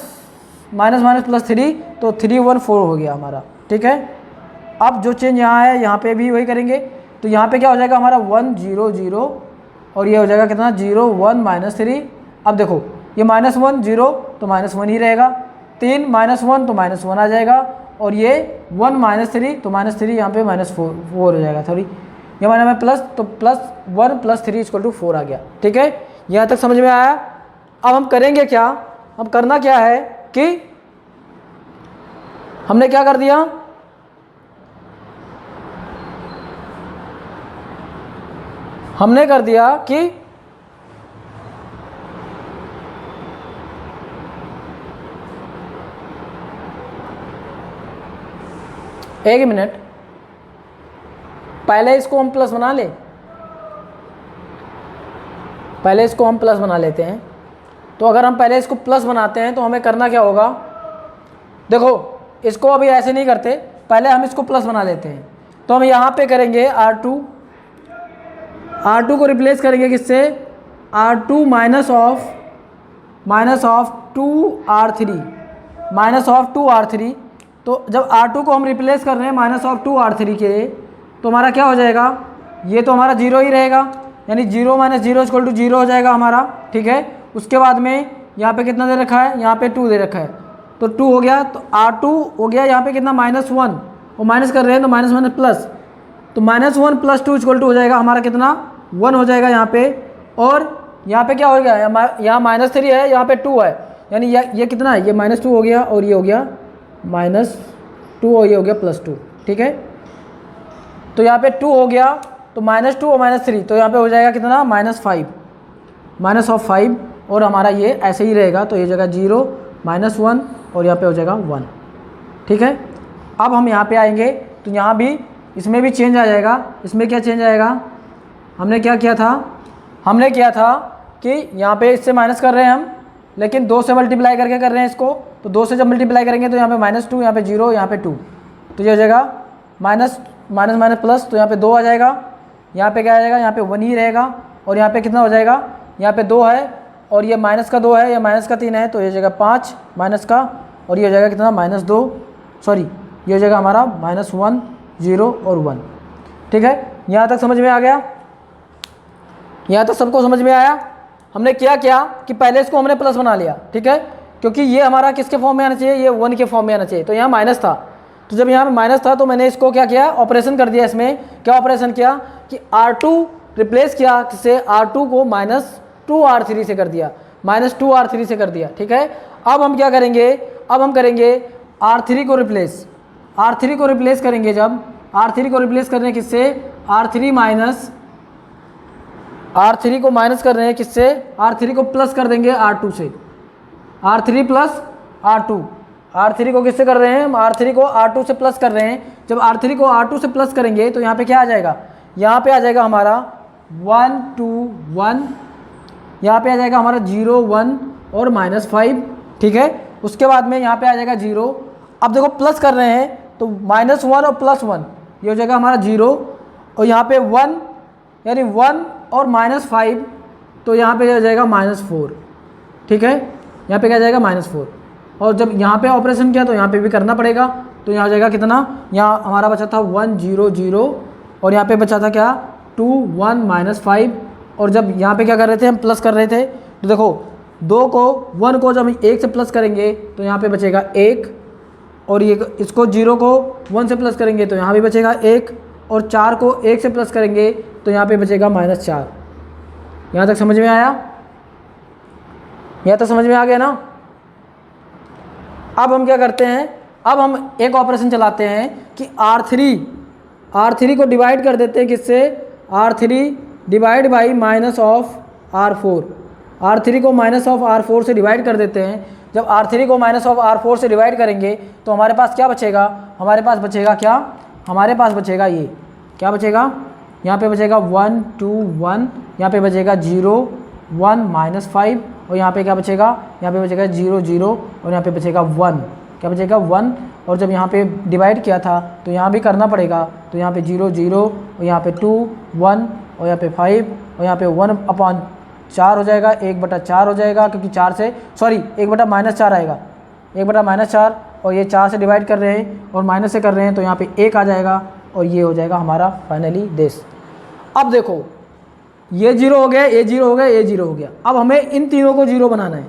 +3 तो 3 1 4 हो गया हमारा। ठीक है, अब जो चेंज यहाँ है यहाँ पे भी वही करेंगे तो यहाँ पे क्या हो जाएगा हमारा 1 0 0 और ये हो जाएगा कितना 0 1 -3। अब देखो ये -1 0 तो -1 ही रहेगा, 3 -1 तो -1 आ जाएगा और ये 1 -3 तो -3 यहाँ पे -4 हो जाएगा, सॉरी ये माना में प्लस तो +1 + 3 = 4 आ गया। ठीक है, यहाँ तक समझ में आया। अब हम करेंगे क्या, अब करना क्या है कि हमने क्या कर दिया, हमने कर दिया कि एक मिनट, पहले इसको हम प्लस बना ले, पहले इसको हम प्लस बना लेते हैं। तो अगर हम पहले इसको प्लस बनाते हैं तो हमें करना क्या होगा, देखो इसको अभी ऐसे नहीं करते, पहले हम इसको प्लस बना लेते हैं। तो हम यहाँ पे करेंगे R2 को रिप्लेस करेंगे किससे, R2 माइनस ऑफ 2R3 तो जब R2 को हम रिप्लेस कर रहे हैं -2R3 के तो हमारा क्या हो जाएगा, ये तो हमारा 0 ही रहेगा, यानी 0 - 0 = 0 हो जाएगा हमारा। ठीक है, उसके बाद में यहाँ पे कितना दे रखा है, यहाँ पे 2 दे रखा है तो 2 हो गया, तो R2 हो गया यहाँ पे कितना -1 और माइनस कर रहे हैं तो माइनस प्लस, तो -1 + 2 = हो जाएगा हमारा कितना 1 हो जाएगा यहाँ पे। और यहाँ पे क्या हो गया, यहाँ -3 है, यहाँ पे 2 है, यानी ये कितना है, ये -2 हो गया और ये हो गया -2 और ये हो गया +2। ठीक है, तो यहाँ पे 2 हो गया तो -2 और -3 तो यहाँ पे हो जाएगा कितना -5 और हमारा ये ऐसे ही रहेगा तो ये जगह 0 -1 और यहाँ पे हो जाएगा 1। ठीक है, अब हम यहाँ पे आएंगे तो यहाँ भी इसमें भी चेंज आ जाएगा। इसमें क्या चेंज आएगा, हमने क्या किया था कि यहाँ पे इससे माइनस कर रहे हैं हम, लेकिन 2 से मल्टीप्लाई करके कर रहे हैं इसको, तो 2 से जब मल्टीप्लाई करेंगे तो यहाँ पे -2 यहाँ पे 0 यहाँ पे 2 तो ये हो जाएगा माइनस प्लस तो यहाँ पे 2 आ जाएगा, यहाँ पे क्या आ जाएगा, यहाँ पे 1 ही रहेगा और यहाँ पे कितना हो जाएगा, यहाँ पे 2 है और ये माइनस का 2 है, या माइनस का 3 है तो ये हो जाएगा 5 माइनस का और ये हो जाएगा कितना -2, सॉरी ये हो जाएगा हमारा -1 0 और 1। ठीक है, यहाँ तक समझ में आ गया, यहाँ तक सबको समझ में आया। हमने क्या किया कि पहले इसको हमने प्लस बना लिया। ठीक है, क्योंकि ये हमारा किसके फॉर्म में आना चाहिए, ये 1 के फॉर्म में आना चाहिए, तो यहाँ माइनस था, तो जब यहाँ पे माइनस था तो मैंने इसको क्या किया, ऑपरेशन कर दिया। इसमें क्या ऑपरेशन किया कि R2 रिप्लेस किया किससे, R2 को -2R3 से कर दिया, -2R3 से कर दिया। ठीक है, अब हम क्या करेंगे, अब हम करेंगे R3 को रिप्लेस करेंगे। जब R3 को रिप्लेस कर रहे हैं किससे, R3 को माइनस कर रहे हैं किससे, R3 को प्लस कर देंगे R2 से, R3 + R2, R3 को किससे कर रहे हैं, R3 को R2 से प्लस कर रहे हैं। जब R3 को R2 से प्लस करेंगे तो यहाँ पे क्या आ जाएगा, यहाँ पे आ जाएगा हमारा 1 2 1, यहाँ पे आ जाएगा हमारा 0 1 और -5। ठीक है, उसके बाद में यहाँ पे आ जाएगा 0। अब देखो प्लस कर रहे हैं तो -1 और +1 ये हो जाएगा हमारा 0 और यहाँ पे 1 यानी 1 और -5 तो यहाँ पे हो जाएगा -4। ठीक है, यहाँ पे क्या जाएगा -4 और जब यहाँ पे ऑपरेशन किया तो यहाँ पे भी करना पड़ेगा, तो यहाँ हो जाएगा कितना, यहाँ हमारा बचा था 1 0 0 और यहाँ पे बचा था क्या 2 1 -5 और जब यहाँ पे क्या कर रहे थे हम प्लस कर रहे थे, तो देखो 1 को जब 1 से प्लस करेंगे तो यहाँ पे बचेगा 1 और ये इसको 0 को 1 से प्लस करेंगे तो यहाँ भी बचेगा 1 और 4 को 1 से प्लस करेंगे तो यहाँ पे बचेगा -4। यहाँ तक समझ में आया, यहाँ तक समझ में आ गया ना। अब हम क्या करते हैं, अब हम एक ऑपरेशन चलाते हैं कि R3 को डिवाइड कर देते हैं किससे, R3 divide by -r R4, R3 को माइनस ऑफ R4 से डिवाइड कर देते हैं। जब R3 को माइनस ऑफ R4 से डिवाइड करेंगे तो हमारे पास क्या बचेगा, हमारे पास बचेगा क्या, हमारे पास बचेगा ये क्या बचेगा, यहाँ पे बचेगा 1 2 1, यहाँ पे बचेगा 0 1 -5 और यहाँ पे क्या बचेगा, यहाँ पे बचेगा 0 0 और यहाँ पे बचेगा 1, क्या बचेगा 1। और जब यहाँ पे डिवाइड किया था तो यहाँ भी करना पड़ेगा, तो यहाँ पे 0 0 और यहाँ पे 2 1 और यहाँ पे 5 और यहाँ पे 1/4 हो जाएगा, 1/4 हो जाएगा, क्योंकि 4 से सॉरी 1/-4 आएगा, 1/-4 और ये 4 से डिवाइड कर रहे हैं और माइनस से कर रहे हैं तो यहाँ पे 1 आ जाएगा और ये हो जाएगा हमारा फाइनली देश। अब देखो ये 0 हो गया, ये 0 हो गया, ये 0 हो गया। अब हमें इन तीनों को 0 बनाना है,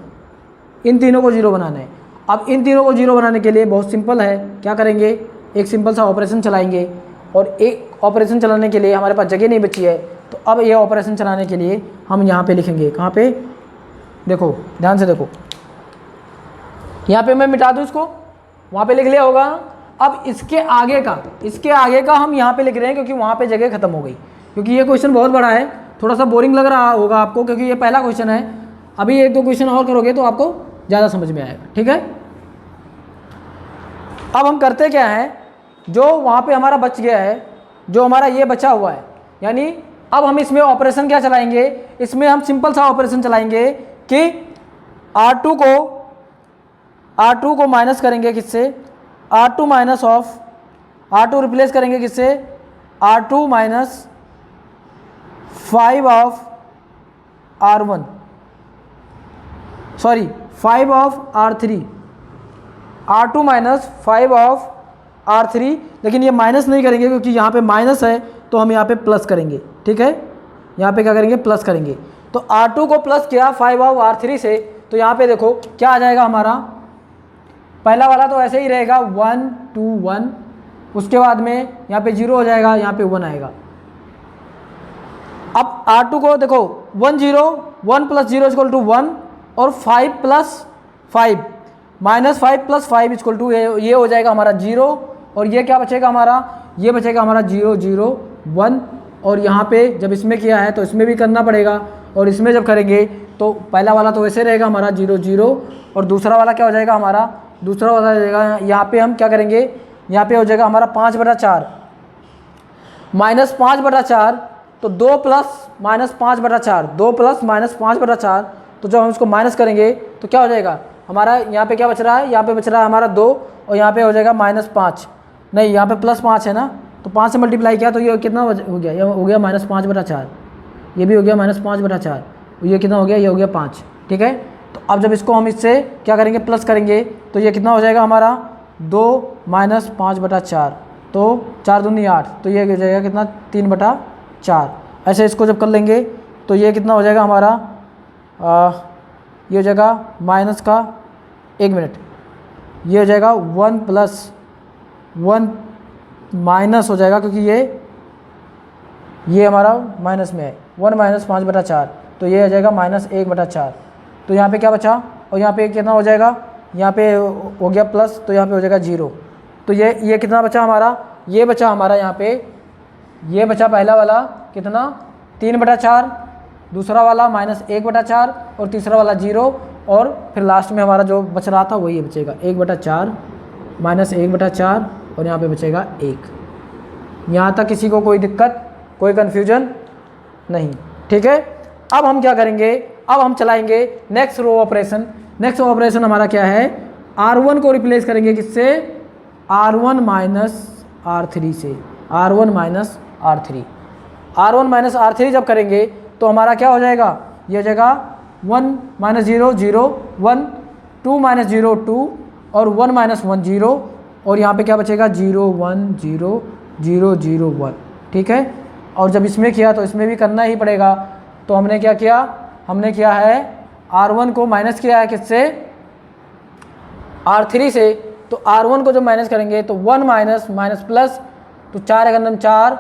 इन तीनों को 0 बनाना है। अब इन तीनों को 0 बनाने के लिए बहुत सिंपल है, क्या करेंगे, एक सिंपल सा ऑपरेशन चलाएंगे। और एक ऑपरेशन चलाने के लिए हमारे पास जगह नहीं बची है, तो अब ये ऑपरेशन चलाने के लिए हम यहाँ पे लिखेंगे, कहाँ पे, देखो ध्यान से देखो, यहाँ पे मैं मिटा दूँ इसको, वहाँ पे लिख लिया होगा। अब इसके आगे का हम यहाँ पे लिख रहे हैं क्योंकि वहाँ पे जगह खत्म हो गई, क्योंकि ये क्वेश्चन बहुत बड़ा है, थोड़ा सा बोरिंग लग रहा होगा आपको क्योंकि ये पहला क्वेश्चन है। अभी 1 2 क्वेश्चन और करोगे तो आपको ज़्यादा समझ में आएगा, ठीक है। अब हम करते क्या है, जो वहाँ पे हमारा बच गया है, जो हमारा ये बचा हुआ है, यानी अब हम इसमें ऑपरेशन क्या चलाएंगे, इसमें हम सिंपल सा ऑपरेशन चलाएंगे कि R2 को माइनस करेंगे किससे, R2 minus of R2 replace करेंगे किससे, R2 minus 5 of R1 sorry 5 of R3, R2 minus 5 of R3, लेकिन ये माइनस नहीं करेंगे क्योंकि यहाँ पे माइनस है तो हम यहाँ पे प्लस करेंगे, ठीक है। यहाँ पे क्या करेंगे, प्लस करेंगे। तो R2 को प्लस किया 5 ऑफ R3 से, तो यहाँ पे देखो क्या आ जाएगा हमारा, पहला वाला तो ऐसे ही रहेगा 1 2 1, उसके बाद में यहाँ पे 0 हो जाएगा, यहाँ पे 1 आएगा। अब R2 को देखो 1 0 1 + 0 = 1 और 5 + 5 -5 + 5 = ये हो जाएगा हमारा 0 और ये क्या बचेगा हमारा, ये बचेगा हमारा 0 0 1। और यहाँ पे जब इसमें किया है तो इसमें भी करना पड़ेगा, और इसमें जब करेंगे तो पहला वाला तो वैसे रहेगा हमारा 0 0 और दूसरा वाला क्या हो जाएगा हमारा, दूसरा वाला हो जाएगा, यहाँ पे हम क्या करेंगे, यहाँ पे हो जाएगा हमारा 5/4 -5/4, तो 2 + -5/4 2 + -5/4, तो जब हम इसको माइनस करेंगे तो क्या हो जाएगा हमारा, यहाँ पे क्या बच रहा है, यहाँ पे बच रहा है हमारा 2 और यहाँ पे हो जाएगा -5, नहीं यहाँ पे +5 है ना, तो 5 से मल्टीप्लाई किया तो ये कितना हो गया, ये हो गया -5/4, ये भी हो गया -5/4, ये कितना हो गया, ये हो गया 5, ठीक है। तो अब जब इसको हम इससे क्या करेंगे, प्लस करेंगे तो ये कितना हो जाएगा हमारा 2 - 5/4, तो 4 दूनी 8, तो ये हो जाएगा कितना 3/4। ऐसे इसको जब कर लेंगे तो ये कितना हो जाएगा हमारा, ये हो जाएगा माइनस का 1 मिनट, ये हो जाएगा 1 + 1 माइनस हो जाएगा क्योंकि ये हमारा माइनस में है, 1 - 5/4, तो ये हो जाएगा -1/4। तो यहाँ पे क्या बचा, और यहाँ पे कितना हो जाएगा, यहाँ पे हो गया प्लस, तो यहाँ पे हो जाएगा 0। तो ये कितना बचा हमारा, ये बचा हमारा यहाँ पे, ये बचा पहला वाला कितना 3/4, दूसरा वाला -1/4 और तीसरा वाला 0, और फिर लास्ट में हमारा जो बच रहा था वही बचेगा 1/4 -1/4 और यहाँ पे बचेगा 1। यहाँ तक किसी को कोई दिक्कत, कोई कन्फ्यूजन नहीं, ठीक है। अब हम क्या करेंगे, अब हम चलाएंगे next row operation. Next operation हमारा क्या है, R1 को रिप्लेस करेंगे किससे, R1 - R3 से, R1 - R3। R1 - R3 जब करेंगे तो हमारा क्या हो जाएगा, ये हो जाएगा 1 - 0 0 1, 2 - 0 2 और 1 - 1 0, और यहाँ पे क्या बचेगा 0 1 0 0 0 1, ठीक है। और जब इसमें किया तो इसमें भी करना ही पड़ेगा, तो हमने क्या किया, हमने किया है R1 को माइनस किया है किससे, R3 से। तो R1 को जब माइनस करेंगे तो 1 माइनस प्लस, तो 4 × 4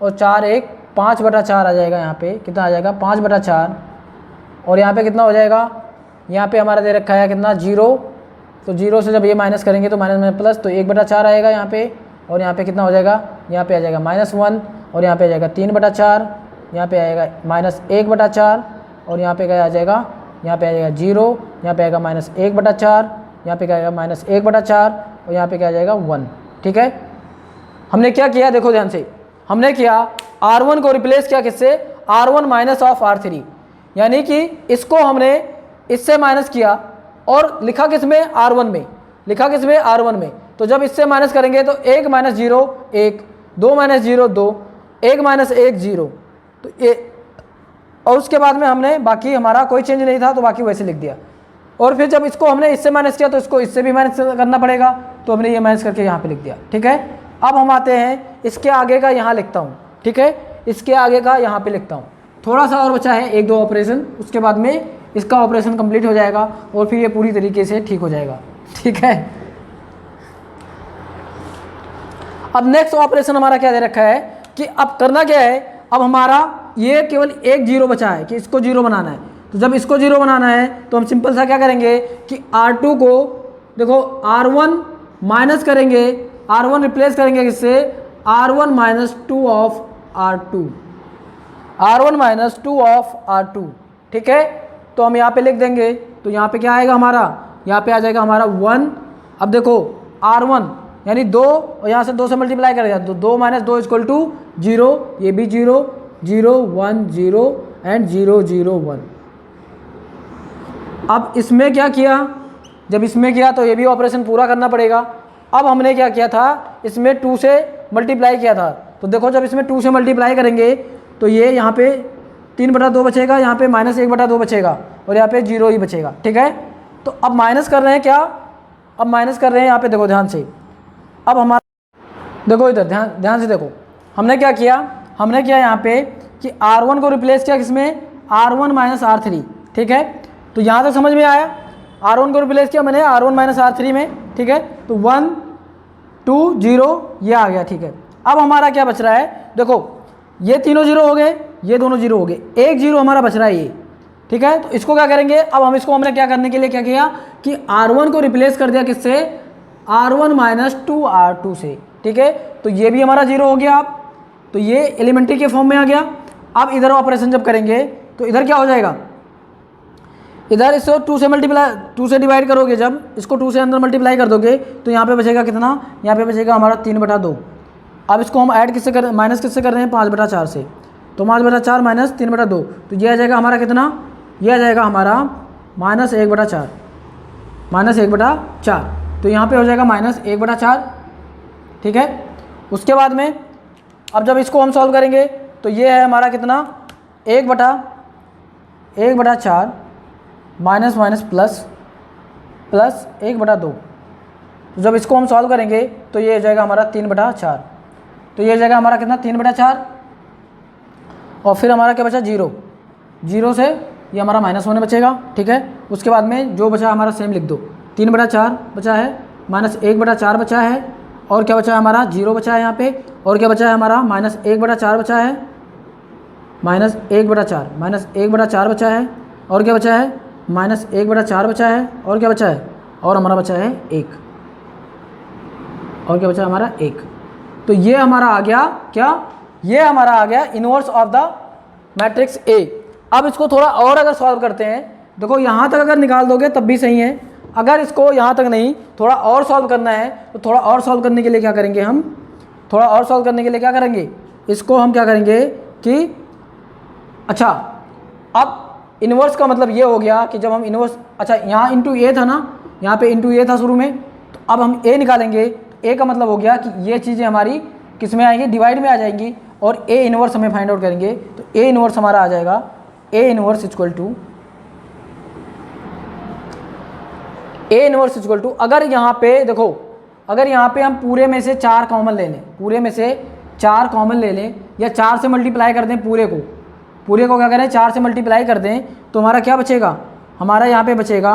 और 4 1 5/4 आ जाएगा, यहाँ पे कितना आ जाएगा 5/4, और यहाँ पे कितना हो जाएगा, यहाँ पे हमारा दे रखा है कितना 0, तो 0 से जब ये माइनस करेंगे तो माइनस में प्लस, तो 1/4 आएगा यहाँ पे, और यहाँ पे कितना हो जाएगा, यहाँ पे आ जाएगा -1 और यहाँ पे आ जाएगा 3/4, यहाँ पे आएगा -1/4 और यहाँ पे क्या आ जाएगा, यहाँ पे आ जाएगा 0, यहाँ पे आएगा -1/4, यहाँ पे क्या आएगा -1/4 और यहाँ पे क्या आ जाएगा 1। ठीक है, हमने क्या किया देखो ध्यान से, हमने किया R1 को रिप्लेस किया किससे, R1 माइनस ऑफ R3, यानी कि इसको हमने इससे माइनस किया और लिखा किस में, R1 में, लिखा किस में, R1 में। तो जब इससे माइनस करेंगे तो 1 - 0 1, 2 - 0 2, 1 - 1 0, तो ये, और उसके बाद में हमने बाकी हमारा कोई चेंज नहीं था तो बाकी वैसे लिख दिया। और फिर जब इसको हमने इससे माइनस किया तो इसको इससे भी माइनस करना पड़ेगा, तो हमने ये माइनस करके यहाँ पे लिख दिया। ठीक है, अब हम आते हैं इसके आगे का, यहाँ लिखता हूँ। ठीक है, इसके आगे का यहाँ पे लिखता हूँ। थोड़ा सा और बचा है 1-2 ऑपरेशन, उसके बाद में इसका ऑपरेशन कंप्लीट हो जाएगा और फिर ये पूरी तरीके से ठीक हो जाएगा। ठीक है, अब नेक्स्ट ऑपरेशन हमारा क्या दे रखा है कि अब करना क्या है, अब हमारा ये केवल एक 0 बचा है कि इसको 0 बनाना है। तो जब इसको 0 बनाना है तो हम सिंपल सा क्या करेंगे कि R2 को देखो R1 माइनस करेंगे, R1 रिप्लेस करेंगे किससे, R1 - 2 of R2, R1 - 2 of R2। ठीक है, तो हम यहाँ पे लिख देंगे, तो यहाँ पे क्या आएगा हमारा, यहाँ पे आ जाएगा हमारा 1। अब देखो R1 यानी 2 और यहाँ से 2 से मल्टीप्लाई करेगा तो 2 - 2 = 0, ये भी 0 0 1 0 एंड 0 0 1। अब इसमें क्या किया, जब इसमें किया तो ये भी ऑपरेशन पूरा करना पड़ेगा। अब हमने क्या किया था, इसमें 2 से मल्टीप्लाई किया था, तो देखो जब इसमें 2 से मल्टीप्लाई करेंगे तो ये यहाँ पे 3/2 बचेगा, यहाँ पे -1/2 बचेगा और यहाँ पे 0 ही बचेगा। ठीक है, तो अब माइनस कर रहे हैं क्या, अब माइनस कर रहे हैं यहाँ पे, देखो ध्यान से, अब हमारा देखो इधर ध्यान से देखो, हमने क्या किया, हमने किया यहाँ पे कि R1 को रिप्लेस किया किसमें, R1 - R3। ठीक है, तो यहाँ तक समझ में आया, R1 को रिप्लेस किया मैंने R1 - R3 में। ठीक है, तो 1 2 0 ये आ गया। ठीक है, अब हमारा क्या बच रहा है, देखो ये तीनों 0 हो गए, ये दोनों 0 हो गए, एक 0 हमारा बच रहा है ये। ठीक है, तो इसको क्या करेंगे, अब हम इसको हमने क्या करने के लिए क्या किया कि R1 को रिप्लेस कर दिया किससे, R1 - 2 R2 से। ठीक है, तो ये भी हमारा 0 हो गया। अब तो ये एलिमेंट्री के फॉर्म में आ गया। अब इधर ऑपरेशन जब करेंगे तो इधर क्या हो जाएगा, इधर इसको 2 से मल्टीप्लाई 2 से डिवाइड करोगे, जब इसको 2 से अंदर मल्टीप्लाई कर दोगे तो यहाँ पे बचेगा कितना, यहाँ पे बचेगा हमारा 3/2। अब इसको हम ऐड किससे कर, माइनस किससे कर रहे हैं, 5/4 से, तो 5/4 माइनस 3/2, तो ये आ जाएगा हमारा कितना, ये आ जाएगा हमारा -1/4, -1/4, तो यहाँ पे हो जाएगा -1/4। ठीक है, उसके बाद में अब जब इसको हम सॉल्व करेंगे तो ये है हमारा कितना, 1/4 माइनस माइनस प्लस 1/2। तो जब इसको हम सॉल्व करेंगे तो ये हो जाएगा हमारा 3/4, तो ये हो जाएगा हमारा कितना, 3/4, और फिर हमारा क्या बचा, 0 से ये हमारा -1 बचेगा। ठीक है, उसके बाद में जो बचा हमारा सेम लिख दो, 3/4 बचा है, -1/4 बचा है, और क्या बचा है हमारा, 0 बचा है यहाँ पे, और क्या बचा है हमारा, -1/4 बचा है, -1/4 बचा है, और क्या बचा है, -1/4 बचा है, और क्या बचा है, और हमारा बचा है 1, और क्या बचा है हमारा 1। तो ये हमारा आ गया क्या, ये हमारा आ गया inverse of the matrix A. अब इसको थोड़ा और अगर सॉल्व करते हैं, देखो यहाँ तक अगर निकाल दोगे तब भी सही है, अगर इसको यहाँ तक नहीं थोड़ा और सॉल्व करना है तो थोड़ा और सॉल्व करने के लिए क्या करेंगे हम, थोड़ा और सॉल्व करने के लिए क्या करेंगे, इसको हम क्या करेंगे कि अच्छा, अब इन्वर्स का मतलब ये हो गया कि जब हम इन्वर्स, अच्छा यहाँ इंटू ए था ना, यहाँ पे इंटू ए था शुरू में, तो अब हम ए निकालेंगे। ए का मतलब हो गया कि ये चीज़ें हमारी किस में आएंगी, डिवाइड में आ जाएंगी, और ए इन्वर्स हमें फाइंड आउट करेंगे। तो ए इन्वर्स हमारा आ जाएगा, ए इन्वर्स इक्वल टू अगर यहाँ पे देखो, अगर यहाँ पे हम पूरे में से 4 कॉमन ले लें, पूरे में से 4 कॉमन ले लें, या 4 से मल्टीप्लाई कर दें पूरे को क्या करें, 4 से मल्टीप्लाई कर दें, तो हमारा क्या बचेगा, हमारा यहाँ पे बचेगा,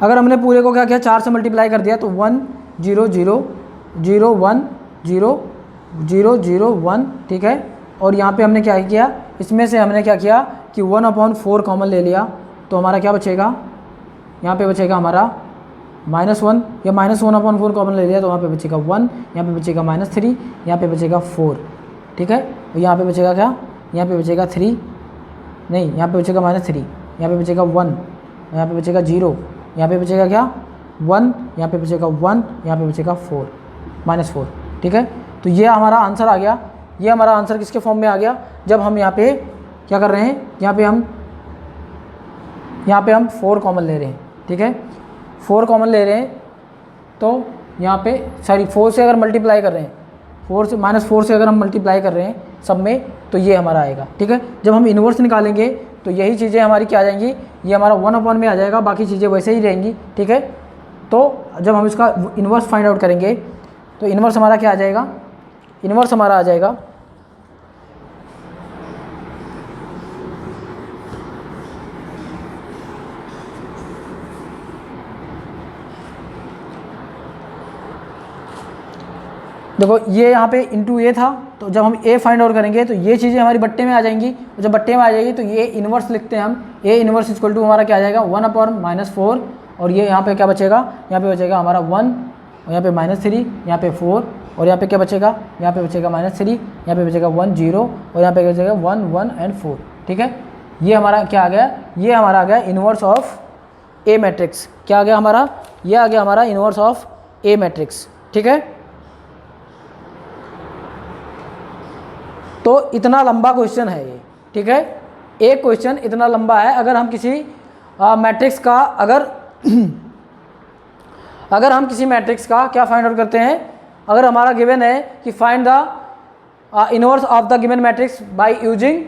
अगर हमने पूरे को क्या किया, 4 से मल्टीप्लाई कर दिया तो 1 0 0 0 1 0 0 0 1। ठीक है, और यहाँ पे हमने क्या किया, इसमें से हमने क्या किया कि 1/4 कॉमन ले लिया, तो हमारा क्या बचेगा, यहाँ पे बचेगा हमारा -1, या -1/4 कॉमन ले लिया तो वहाँ पे बचेगा 1, यहाँ पे बचेगा -3, यहाँ पे बचेगा 4। ठीक है, और यहाँ पे बचेगा क्या, यहाँ पे बचेगा 3, नहीं, यहाँ पे बचेगा -3, यहाँ पे बचेगा 1, यहाँ पे बचेगा 0, यहाँ पे बचेगा क्या 1, यहाँ पे बचेगा 1, यहाँ पे बचेगा 4, -4। ठीक है, तो ये हमारा आंसर आ गया। ये हमारा आंसर किसके फॉर्म में आ गया, जब हम यहाँ पे क्या कर रहे हैं, यहाँ पे हम 4 कॉमन ले रहे हैं। ठीक है, 4 कॉमन ले रहे हैं, तो यहाँ पे 4 से अगर मल्टीप्लाई कर रहे हैं, -4 से अगर हम मल्टीप्लाई कर रहे हैं सब में, तो ये हमारा आएगा। ठीक है, जब हम इन्वर्स निकालेंगे तो यही चीज़ें हमारी क्या आ जाएंगी, ये हमारा 1/, में आ जाएगा, बाकी चीज़ें वैसे ही रहेंगी। ठीक है, तो जब हम इसका इन्वर्स फाइंड आउट करेंगे तो इन्वर्स हमारा क्या आ जाएगा, इन्वर्स हमारा आ जाएगा देखो, ये यहाँ पे इंटू ए था, तो जब हम ए फाइंड आउट करेंगे तो ये चीज़ें हमारी बट्टे में आ जाएंगी, और जब बट्टे में आ जाएगी तो ये इन्वर्स लिखते हैं हम, ए इन्वर्स इक्वल टू हमारा क्या आ जाएगा 1/-4, और ये यहाँ पे क्या बचेगा, यहाँ पे बचेगा हमारा 1, और यहाँ पे -3, यहाँ पे 4, और यहाँ पे क्या बचेगा, यहाँ पे बचेगा -3, यहाँ पे बचेगा 1 0, और यहाँ पे बचेगा 1 1 एंड 4। ठीक है, ये हमारा क्या आ गया, ये हमारा आ गया इन्वर्स ऑफ ए मैट्रिक्स। क्या आ गया हमारा, ये आ गया हमारा इन्वर्स ऑफ ए मैट्रिक्स। ठीक है, तो इतना लंबा क्वेश्चन है ये। ठीक है, एक क्वेश्चन इतना लंबा है। अगर हम किसी मैट्रिक्स का अगर हम किसी मैट्रिक्स का क्या फाइंड आउट करते हैं, अगर हमारा गिवन है कि find the inverse of the given matrix by using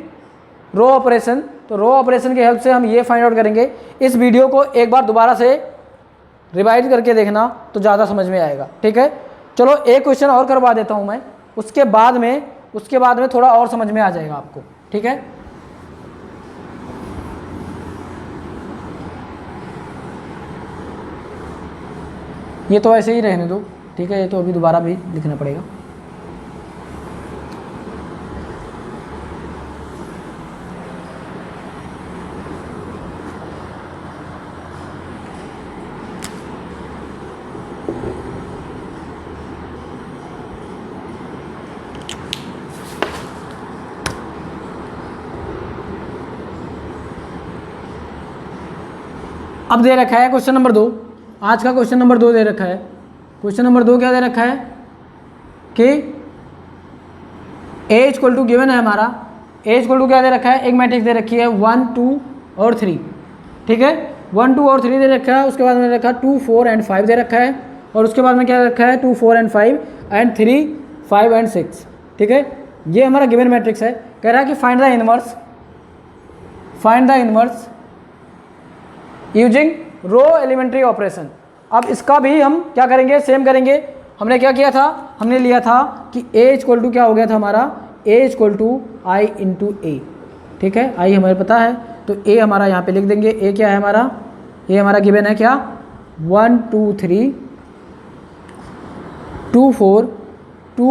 row operation, तो रो ऑपरेशन की हेल्प से हम ये फाइंड आउट करेंगे। इस वीडियो को एक बार दोबारा से रिवाइज करके देखना तो ज़्यादा समझ में आएगा। ठीक है, चलो एक क्वेश्चन और करवा देता हूँ मैं, उसके बाद में थोड़ा और समझ में आ जाएगा आपको। ठीक है, ये तो ऐसे ही रहने दो। ठीक है, ये तो अभी दोबारा भी लिखना पड़ेगा। अब दे रखा है क्वेश्चन नंबर 2, आज का क्वेश्चन नंबर 2 दे रखा है। क्वेश्चन नंबर 2 क्या दे रखा है कि ए इक्वल टू गिवन है हमारा, ए इक्वल टू क्या दे रखा है, एक मैट्रिक्स दे रखी है 1 2 और 3। ठीक है, 1 2 और 3 दे रखा है, उसके बाद में रखा 2 4 एंड 5 दे रखा है, और उसके बाद में क्या रखा है 2 4 एंड 5 एंड 3 5 एंड 6। ठीक है, ये हमारा गिवन मैट्रिक्स है। कह रहा है कि find the inverse using row elementary operation. अब इसका भी हम क्या करेंगे, सेम करेंगे। हमने क्या किया था, हमने लिया था कि a इक्वल टू क्या हो गया था हमारा, a equal to I into A. ठीक है, आई हमें पता है, तो a हमारा यहाँ पे लिख देंगे। a क्या है हमारा, a हमारा गिवन है क्या 1 2 3 2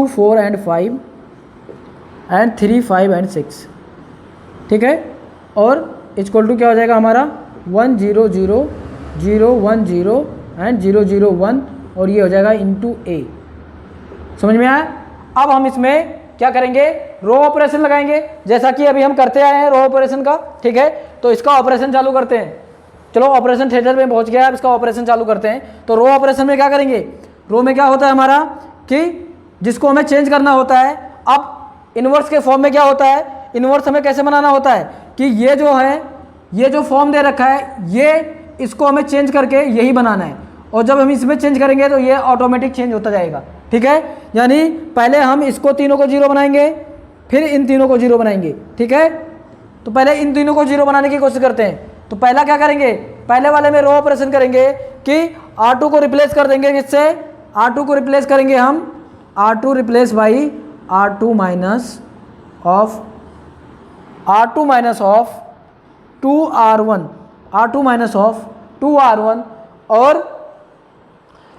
4 एंड 5 एंड 3 5 एंड 6। ठीक है, और इक्वल टू क्या हो जाएगा हमारा 1 0 0 0 1 0 एंड 0 0 1, और ये हो जाएगा इंटू ए। समझ में आया। अब हम इसमें क्या करेंगे, रो ऑपरेशन लगाएंगे, जैसा कि अभी हम करते आए हैं रो ऑपरेशन का। ठीक है, तो इसका ऑपरेशन चालू करते हैं। चलो ऑपरेशन थिएटर में पहुंच गया, अब इसका ऑपरेशन चालू करते हैं। तो रो ऑपरेशन में क्या करेंगे, रो में क्या होता है हमारा कि जिसको हमें चेंज करना होता है। अब इन्वर्स के फॉर्म में क्या होता है, इन्वर्स हमें कैसे बनाना होता है कि ये जो है, ये जो फॉर्म दे रखा है, ये इसको हमें चेंज करके यही बनाना है, और जब हम इसमें चेंज करेंगे तो ये ऑटोमेटिक चेंज होता जाएगा। ठीक है, यानी पहले हम इसको तीनों को 0 बनाएंगे, फिर इन तीनों को 0 बनाएंगे। ठीक है, तो पहले इन तीनों को 0 बनाने की कोशिश करते हैं। तो पहला क्या करेंगे, पहले वाले में रो ऑपरेशन करेंगे कि R2 को रिप्लेस कर देंगे, किससे, R2 को रिप्लेस करेंगे हम, R2 replace by R2 minus of 2R1, R2 minus of 2R1, और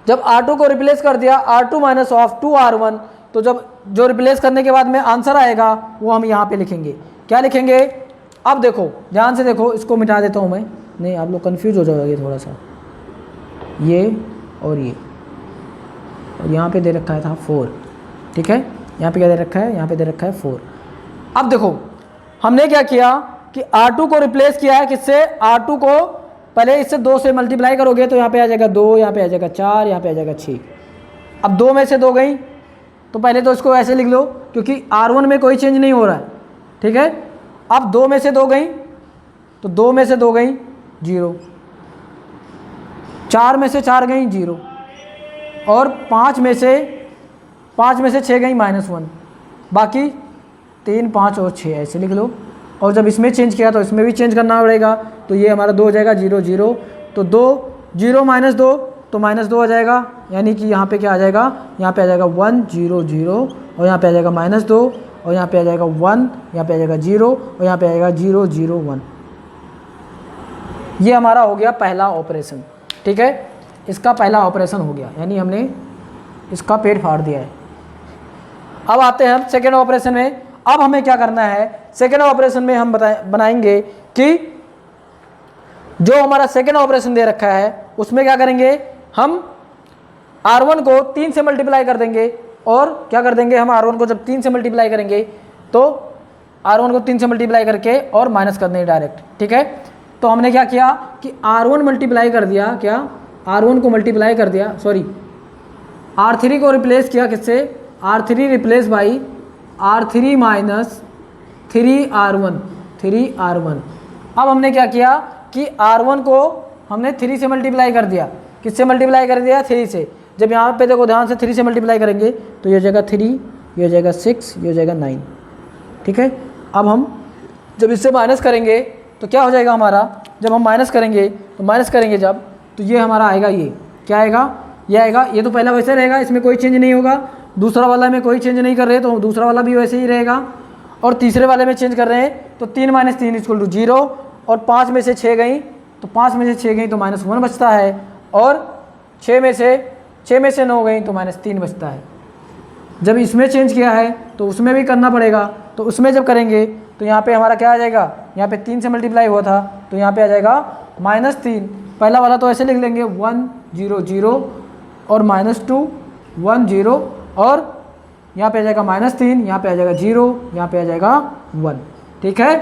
जब R2 को रिप्लेस कर दिया R2 माइनस ऑफ 2R1, तो जब जो रिप्लेस करने के बाद में आंसर आएगा वो हम यहाँ पे लिखेंगे। क्या लिखेंगे, अब देखो ध्यान से देखो, इसको मिटा देता हूँ मैं, नहीं आप लोग कंफ्यूज हो जाओगे थोड़ा सा। ये और यहाँ पे दे रखा था 4। ठीक है, यहाँ पे क्या दे रखा है, यहाँ पे दे रखा है 4। अब देखो हमने क्या किया कि R2 को रिप्लेस किया है किससे, R2 को पहले इससे 2 से मल्टीप्लाई करोगे तो यहाँ पे आ जाएगा 2, यहाँ पे आ जाएगा 4, यहाँ पे आ जाएगा 6। अब 2 में से 2 गई तो पहले तो इसको ऐसे लिख लो क्योंकि R1 में कोई चेंज नहीं हो रहा है, ठीक है। अब 2 में से 2 गई तो 2 में से 2 गई 0, 4 में से 4 गई 0, और 5 में से 6 गई -1, बाकी 3, 5 और 6 ऐसे लिख लो। और जब इसमें चेंज किया तो इसमें भी चेंज करना पड़ेगा, तो ये हमारा 2 हो जाएगा 0 0, तो 2 0 -2 तो -2 आ जाएगा, यानी कि यहाँ पे क्या आ जाएगा, यहाँ पे आ जाएगा 1 0 0, और यहाँ पे आ जाएगा -2, और यहाँ पे आ जाएगा 1, यहाँ पे आ जाएगा 0, और यहाँ पे आ जाएगा 0 0 1। ये हमारा हो गया पहला ऑपरेशन, ठीक है। इसका पहला ऑपरेशन हो गया, यानी हमने इसका पेट फाड़ दिया है। अब आते हैं हम सेकेंड ऑपरेशन में। अब हमें क्या करना है, सेकेंड ऑपरेशन में हम बनाएंगे कि जो हमारा सेकेंड ऑपरेशन दे रखा है उसमें क्या करेंगे, हम R1 को 3 से मल्टीप्लाई कर देंगे, और क्या कर देंगे हम R1 को जब 3 से मल्टीप्लाई करेंगे तो R1 को 3 से मल्टीप्लाई करके और माइनस कर देंगे डायरेक्ट, ठीक है। तो हमने क्या किया कि R1 मल्टीप्लाई कर दिया, क्या R1 को मल्टीप्लाई कर दिया, सॉरी R3 को रिप्लेस किया किससे, R3 replace by R3 minus 3R1, 3R1। अब हमने क्या किया कि R1 को हमने 3 से मल्टीप्लाई कर दिया, किससे मल्टीप्लाई कर दिया, 3 से। जब यहाँ पे देखो ध्यान से 3 से मल्टीप्लाई करेंगे तो ये हो जाएगा 3, ये हो जाएगा 6, ये हो जाएगा 9, ठीक है। अब हम जब इससे माइनस करेंगे तो क्या हो जाएगा हमारा, जब हम माइनस करेंगे जब, तो ये हमारा आएगा, ये क्या आएगा, ये आएगा। ये तो पहला वैसे रहेगा, इसमें कोई चेंज नहीं होगा। दूसरा वाला में कोई चेंज नहीं कर रहे तो दूसरा वाला भी वैसे ही रहेगा। और तीसरे वाले में चेंज कर रहे हैं तो 3 - 3 = 0, और 5 में से 6 गई तो 5 में से 6 गई तो -1 बचता है, और 6 में से 9 गई तो -3 बचता है। जब इसमें चेंज किया है तो उसमें भी करना पड़ेगा, तो उसमें जब करेंगे तो यहाँ पे हमारा क्या आ जाएगा, यहाँ पे 3 से मल्टीप्लाई हुआ था तो यहाँ पे आ जाएगा -3। पहला वाला तो ऐसे लिख लेंगे 1 0 0, और -2 1 0, और यहाँ पे आ जाएगा -3, यहाँ पे आ जाएगा 0, यहाँ पे आ जाएगा 1, ठीक है।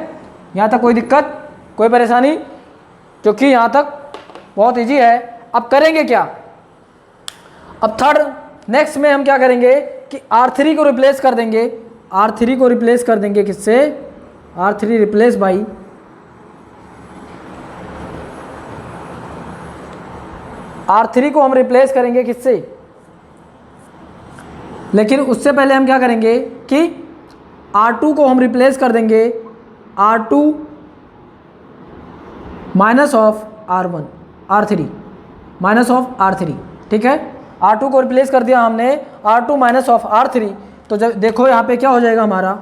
यहाँ तक कोई दिक्कत, कोई परेशानी, क्योंकि यहाँ तक बहुत इजी है। अब करेंगे क्या, अब थर्ड नेक्स्ट में हम क्या करेंगे कि R3 को रिप्लेस कर देंगे, R3 को रिप्लेस कर देंगे किससे, R3 रिप्लेस बाई R3 को हम रिप्लेस करेंगे किससे, लेकिन उससे पहले हम क्या करेंगे कि R2 को हम रिप्लेस कर देंगे R2 minus of R1, R3 minus of R3, ठीक है। R2 को रिप्लेस कर दिया हमने R2 माइनस ऑफ R3, तो जब देखो यहाँ पे क्या हो जाएगा हमारा,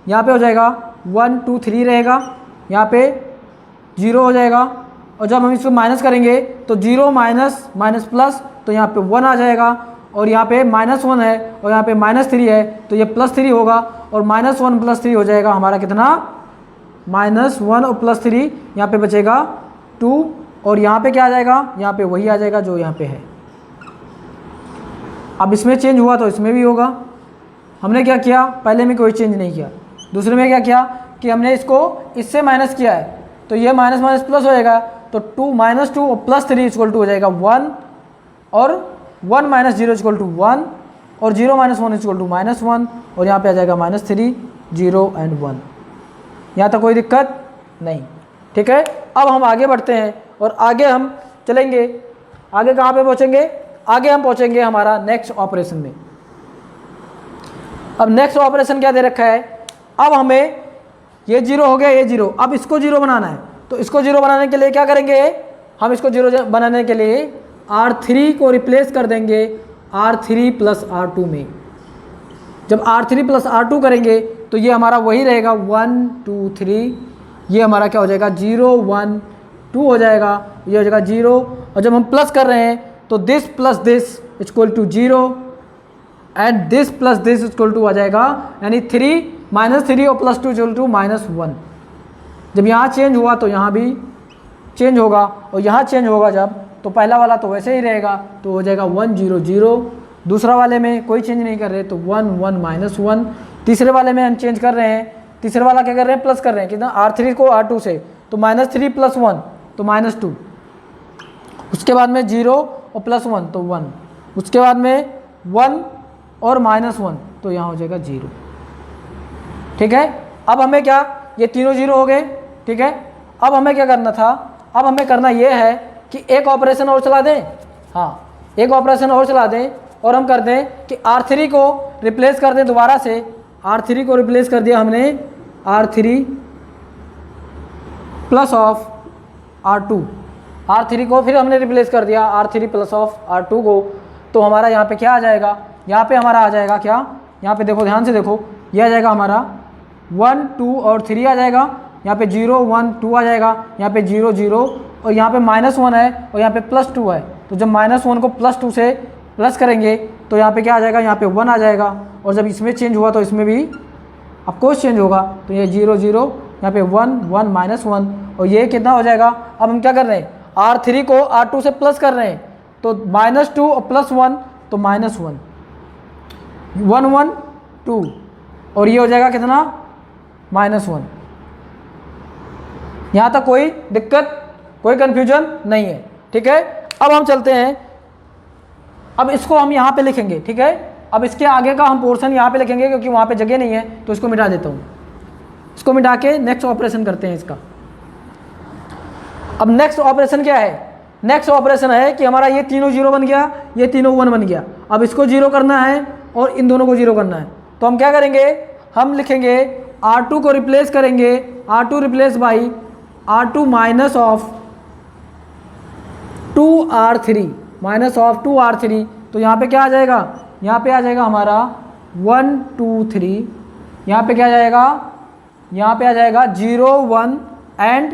यहाँ पे हो जाएगा 1 2 3 रहेगा, यहाँ पे 0 हो जाएगा, और जब हम इसको माइनस करेंगे तो 0 माइनस माइनस प्लस, तो यहाँ पे 1 आ जाएगा, और यहाँ पे -1 है और यहाँ पे -3 है तो ये +3 होगा, और -1 + 3 हो जाएगा हमारा कितना, -1 और +3, यहाँ पे बचेगा 2, और यहाँ पे क्या आ जाएगा, यहाँ पे वही आ जाएगा जो यहाँ पे है। अब इसमें चेंज हुआ तो इसमें भी होगा। हमने क्या किया, पहले में कोई चेंज नहीं किया, दूसरे में क्या किया कि हमने इसको इससे माइनस किया है, तो ये माइनस माइनस प्लस हो जाएगा, तो 2 -2 और +3 = हो जाएगा 1, और 1 - 0 = 1, और 0 - 1 = -1, और यहाँ पे आ जाएगा -3 0 and 1। यहाँ तक कोई दिक्कत नहीं, ठीक है। अब हम आगे बढ़ते हैं और आगे हम चलेंगे, आगे कहाँ पे पहुँचेंगे, आगे हम पहुँचेंगे हमारा नेक्स्ट ऑपरेशन में। अब नेक्स्ट ऑपरेशन क्या दे रखा है, अब हमें ये 0 हो गया, ये 0, अब इसको 0 बनाना है, तो इसको 0 बनाने के लिए क्या करेंगे, हम इसको 0 बनाने के लिए R3 को रिप्लेस कर देंगे R3 + R2 में। जब R3 + R2 करेंगे तो ये हमारा वही रहेगा 1 2 3, ये हमारा क्या हो जाएगा 0 1 2 हो जाएगा, ये हो जाएगा 0, और जब हम प्लस कर रहे हैं तो this plus this = 0, and this plus this = आ जाएगा, यानी 3 -3 और +2 = -1। जब यहाँ चेंज हुआ तो यहाँ भी चेंज होगा, और यहाँ चेंज होगा जब, तो पहला वाला तो वैसे ही रहेगा, तो हो जाएगा 1 0 0, दूसरा वाले में कोई चेंज नहीं कर रहे तो 1 1 -1, तीसरे वाले में हम चेंज कर रहे हैं तीसरे वाला क्या कर रहे हैं, प्लस कर रहे हैं कितना, R3 को R2 से, तो -3 + 1 तो -2, उसके बाद में 0 और +1 तो 1, उसके बाद में 1 और -1 तो यहाँ हो जाएगा 0। ठीक है, अब हमें क्या, ये तीनों 0 हो गए। ठीक है, अब हमें क्या करना था, अब हमें करना ये है कि एक ऑपरेशन और चला दें। हाँ, एक ऑपरेशन और चला दें और हम कर दें कि R3 को रिप्लेस कर दें दोबारा से, R3 को रिप्लेस कर दिया हमने R3 plus of R2, R3 को फिर हमने रिप्लेस कर दिया R3 प्लस ऑफ R2 को, तो हमारा यहाँ पे क्या आ जाएगा, यहाँ पे हमारा आ जाएगा क्या, यहाँ पे देखो ध्यान से देखो, ये आ जाएगा हमारा 1 2 और 3 आ जाएगा, यहाँ पे 0 1 2 आ जाएगा, यहाँ पे 0 0 और यहाँ पे -1 है और यहाँ पे +2 है। तो जब -1 को +2 से प्लस करेंगे तो यहाँ पे क्या आ जाएगा, यहाँ पे 1 आ जाएगा, और जब इसमें चेंज हुआ तो इसमें भी ऑफकोर्स चेंज होगा, तो ये 0 0 यहाँ पे 1 1 -1 और ये कितना हो जाएगा। अब हम क्या कर रहे हैं, R3 को R2 से प्लस कर रहे हैं, तो -2 और +1 तो -1 1 1 2 और ये हो जाएगा कितना, -1। यहाँ तक कोई दिक्कत, कोई कन्फ्यूजन नहीं है। ठीक है, अब हम चलते हैं, अब इसको हम यहाँ पे लिखेंगे। ठीक है, अब इसके आगे का हम पोर्शन यहाँ पे लिखेंगे क्योंकि वहाँ पे जगह नहीं है, तो इसको मिटा देता हूँ। इसको मिटा के नेक्स्ट ऑपरेशन करते हैं इसका। अब नेक्स्ट ऑपरेशन क्या है, नेक्स्ट ऑपरेशन है कि हमारा ये तीनों 0 बन गया, ये तीनों 1 बन गया। अब इसको 0 करना है और इन दोनों को 0 करना है, तो हम क्या करेंगे, हम लिखेंगे R2 को रिप्लेस करेंगे, R2 replace by R2 minus of 2R3 minus of 2R3, तो यहाँ पे क्या आ जाएगा, यहाँ पे आ जाएगा हमारा 1 2 3, यहाँ पे क्या आ जाएगा, यहाँ पे आ जाएगा 0 1 एंड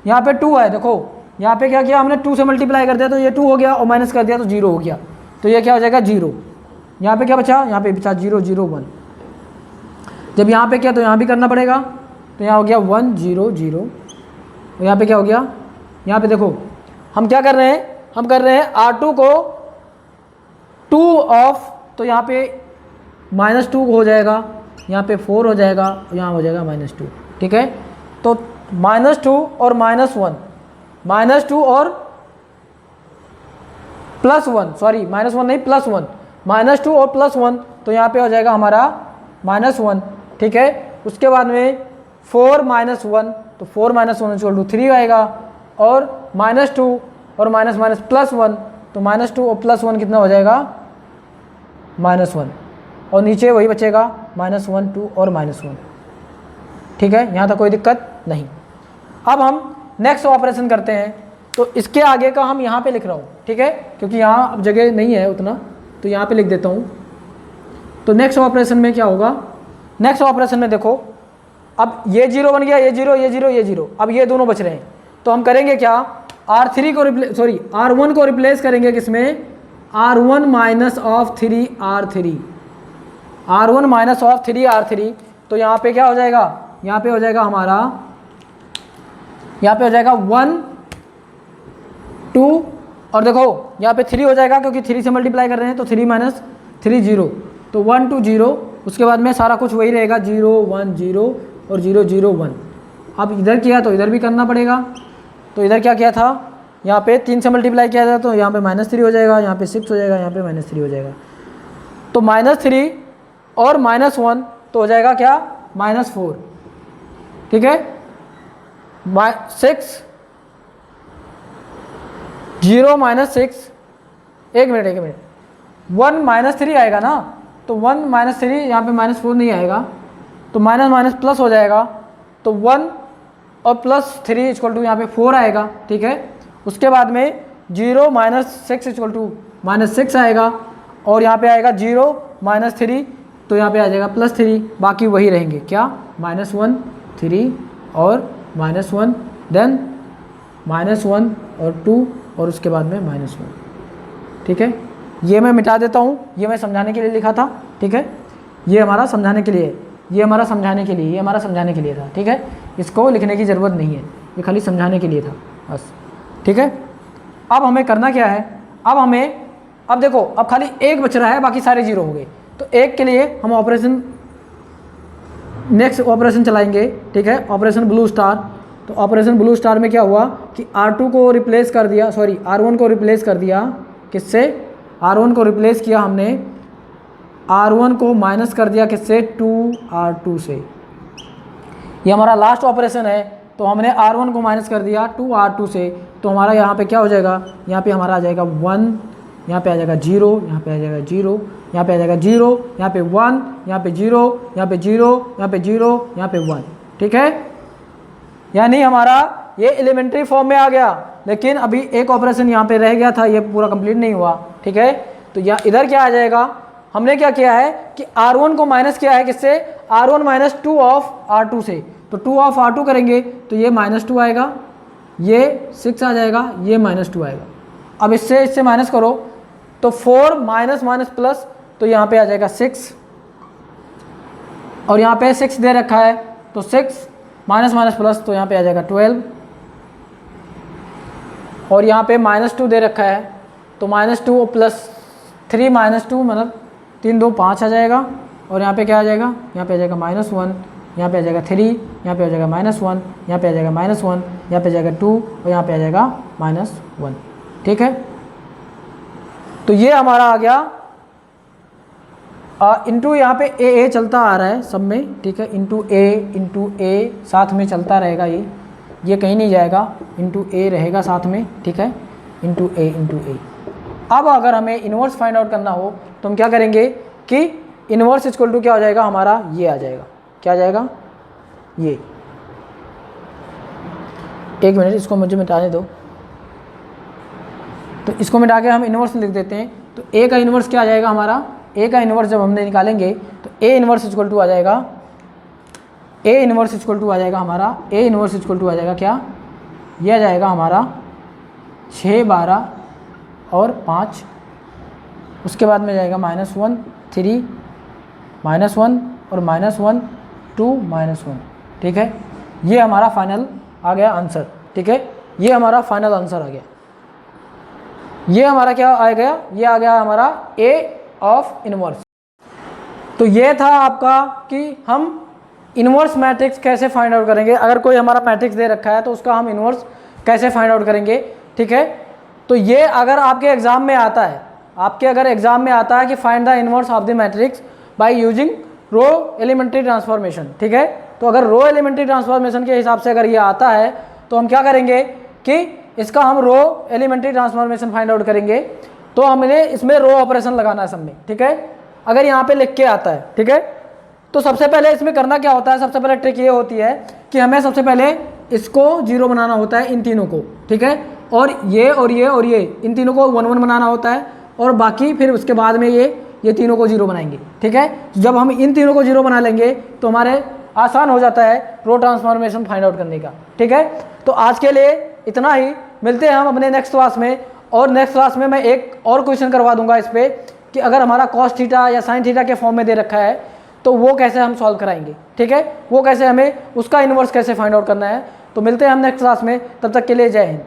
यहाँ पे 2 है। देखो यहाँ पे क्या किया हमने, 2 से मल्टीप्लाई कर दिया तो ये 2 हो गया और माइनस कर दिया तो 0 हो गया, तो ये क्या हो जाएगा 0। यहाँ पे क्या बचा, यहाँ पे बचा 0 0 1। जब यहाँ पे किया तो यहाँ भी करना पड़ेगा, तो यहाँ हो गया 1 0 0 और यहाँ पे क्या हो गया, यहाँ पे देखो हम क्या कर रहे हैं, हम कर रहे हैं R2 को 2 ऑफ, तो यहाँ पे -2 हो जाएगा, यहाँ पे 4 हो जाएगा, यहाँ हो जाएगा -2। ठीक है, तो -2 और -1, -2 और +1, सॉरी -1 नहीं +1, -2 और +1, तो यहाँ पे हो जाएगा हमारा -1। ठीक है, उसके बाद में 4 -1, तो 4 -1 = 3 आएगा, और -2 और +1, तो -2 और +1 कितना हो जाएगा, -1, और नीचे वही बचेगा -1 2 और -1। ठीक है, यहाँ तक कोई दिक्कत नहीं। अब हम नेक्स्ट ऑपरेशन करते हैं, तो इसके आगे का हम यहाँ पे लिख रहा हूँ। ठीक है, क्योंकि यहाँ अब जगह नहीं है उतना, तो यहाँ पे लिख देता हूँ। तो नेक्स्ट ऑपरेशन में क्या होगा, नेक्स्ट ऑपरेशन में देखो, अब ये 0 बन गया, ये 0 ये 0 ये 0, अब ये दोनों बच रहे हैं, तो हम करेंगे क्या, R3 को रिप्लेस, सॉरी R1 को रिप्लेस करेंगे किसमें, R1 minus of 3R3, R1 minus of 3R3, तो यहाँ पे क्या हो जाएगा, यहाँ पे हो जाएगा हमारा, यहाँ पे हो जाएगा 1 2 और देखो यहाँ पे 3 हो जाएगा क्योंकि 3 से मल्टीप्लाई कर रहे हैं, तो 3 - 3 0, तो 1 2 0, उसके बाद में सारा कुछ वही रहेगा 0 1 0 और 0 0 1। अब इधर किया तो इधर भी करना पड़ेगा, तो इधर क्या किया था, यहाँ पे 3 से मल्टीप्लाई किया था, तो यहाँ पे -3 हो जाएगा, यहाँ पे 6 हो जाएगा, यहाँ पे -3 हो जाएगा, तो -3 और -1 तो हो जाएगा क्या, -4। ठीक है, 6 0 -6, एक मिनट 1 -3 आएगा ना, तो 1 -3 यहाँ पे -4 नहीं आएगा, तो माइनस प्लस हो जाएगा, तो 1 और +3 = यहाँ पे 4 आएगा। ठीक है, उसके बाद में 0 - 6 = -6 आएगा, और यहाँ पे आएगा 0 - 3, तो यहाँ पे आ जाएगा +3, बाकी वही रहेंगे क्या, -1 3 और -1 देन -1 और 2 और उसके बाद में -1। ठीक है, ये मैं मिटा देता हूँ, ये मैं समझाने के लिए लिखा था। ठीक है, ये हमारा समझाने के लिए, ये हमारा समझाने के लिए, ये हमारा समझाने के लिए था। ठीक है, इसको लिखने की ज़रूरत नहीं है, ये खाली समझाने के लिए था बस। ठीक है, अब हमें करना क्या है, अब देखो अब खाली एक बच रहा है, बाकी सारे 0 हो गए, तो एक के लिए हम ऑपरेशन नेक्स्ट ऑपरेशन चलाएंगे, ठीक है, ऑपरेशन ब्लू स्टार। तो ऑपरेशन ब्लू स्टार में क्या हुआ कि R2 को रिप्लेस कर दिया, सॉरी R1 को रिप्लेस कर दिया, किससे, R1 को रिप्लेस किया हमने, R1 को माइनस कर दिया किससे, 2R2 से। ये हमारा लास्ट ऑपरेशन है, तो हमने R1 को माइनस कर दिया 2R2 से, तो हमारा यहाँ पे क्या हो जाएगा, यहाँ पे हमारा आ जाएगा 1, यहाँ पे आ जाएगा 0, यहाँ पे आ जाएगा 0, यहाँ पे आ जाएगा 0, यहाँ पे 1, यहाँ पे 0, यहाँ पे 0, यहाँ पे 0, यहाँ पे 1, ठीक है। यानी हमारा ये एलिमेंट्री फॉर्म में आ गया, लेकिन अभी एक ऑपरेशन यहाँ पे रह गया था, ये पूरा कंप्लीट नहीं हुआ, ठीक है। तो यहाँ इधर क्या आ जाएगा, हमने क्या किया है कि R1 को माइनस किया है किससे, R1 माइनस 2 ऑफ R2 से, तो 2 ऑफ R2 करेंगे तो ये -2 आएगा, ये 6 आ जाएगा, ये -2 आएगा। अब इससे माइनस करो तो 4 माइनस माइनस प्लस, तो यहाँ पे आ जाएगा 6, और यहाँ पे 6 दे रखा है, तो 6 माइनस माइनस प्लस, तो यहाँ पे आ जाएगा 12, और यहाँ पे -2 दे रखा है, तो -2 प्लस 3 -2 मतलब 3 2 5 आ जाएगा, और यहाँ पे क्या आ जाएगा, यहाँ पे आ जाएगा -1, यहाँ पे आ जाएगा 3, यहाँ पे आ जाएगा -1, यहाँ पे आ जाएगा -1, यहाँ पे आ जाएगा 2, और यहाँ पे आ जाएगा -1, ठीक है। तो ये हमारा आ गया इंटू, यहाँ पे ए चलता आ रहा है सब में, ठीक है, इंटू ए साथ में चलता रहेगा, ये कहीं नहीं जाएगा, इंटू ए रहेगा साथ में, ठीक है, इंटू ए। अब अगर हमें इन्वर्स फाइंड आउट करना हो तो हम क्या करेंगे कि इन्वर्स इक्वल टू क्या हो जाएगा हमारा, ये आ जाएगा, क्या आ जाएगा, ये, एक मिनट इसको मुझे मिटाने दो। तो इसको मिटा के हम इन्वर्स लिख देते हैं, तो ए का इन्वर्स क्या आ जाएगा हमारा, ए का इन्वर्स जब हमने निकालेंगे तो ए इन्वर्स इक्वल टू आ जाएगा, ए इन्वर्स इक्वल टू आ जाएगा हमारा, ए इन्वर्स इक्वल टू आ जाएगा क्या, ये आ जाएगा हमारा 6 12 और 5, उसके बाद में जाएगा -1 3 -1 और -1 2 -1, ठीक है। ये हमारा फाइनल आ गया आंसर, ठीक है, ये हमारा फाइनल आंसर आ गया। ये हमारा क्या आ गया, ये आ गया हमारा ए ऑफ इनवर्स। तो ये था आपका कि हम इनवर्स मैट्रिक्स कैसे फाइंड आउट करेंगे, अगर कोई हमारा मैट्रिक्स दे रखा है तो उसका हम इनवर्स कैसे फाइंड आउट करेंगे, ठीक है। तो ये अगर आपके एग्जाम में आता है, आपके अगर एग्जाम में आता है कि find the inverse of the matrix by using row elementary transformation, ठीक है। तो अगर रो एलिमेंट्री ट्रांसफॉर्मेशन के हिसाब से अगर ये आता है तो हम क्या करेंगे कि इसका हम रो एलिमेंट्री ट्रांसफॉर्मेशन फाइंड आउट करेंगे, तो हमने इसमें रो ऑपरेशन लगाना है सब में, ठीक है। अगर यहाँ पे लिख के आता है, ठीक है, तो सबसे पहले इसमें करना क्या होता है, सबसे पहले ट्रिक ये होती है कि हमें सबसे पहले इसको 0 बनाना होता है, इन तीनों को, ठीक है, और ये इन तीनों को 1 1 बनाना होता है, और बाकी फिर उसके बाद में ये तीनों को 0 बनाएंगे, ठीक है। जब हम इन तीनों को 0 बना लेंगे तो हमारे आसान हो जाता है रो ट्रांसफॉर्मेशन फाइंड आउट करने का, ठीक है। तो आज के लिए इतना ही, मिलते हैं हम अपने नेक्स्ट क्लास में, और नेक्स्ट क्लास में मैं एक और क्वेश्चन करवा दूंगा इस पर कि अगर हमारा कॉस थीटा या साइन थीटा के फॉर्म में दे रखा है तो वो कैसे हम सॉल्व कराएंगे, ठीक है, वो कैसे हमें उसका इन्वर्स कैसे फाइंड आउट करना है। तो मिलते हैं हम नेक्स्ट क्लास में, तब तक के लिए जय हिंद।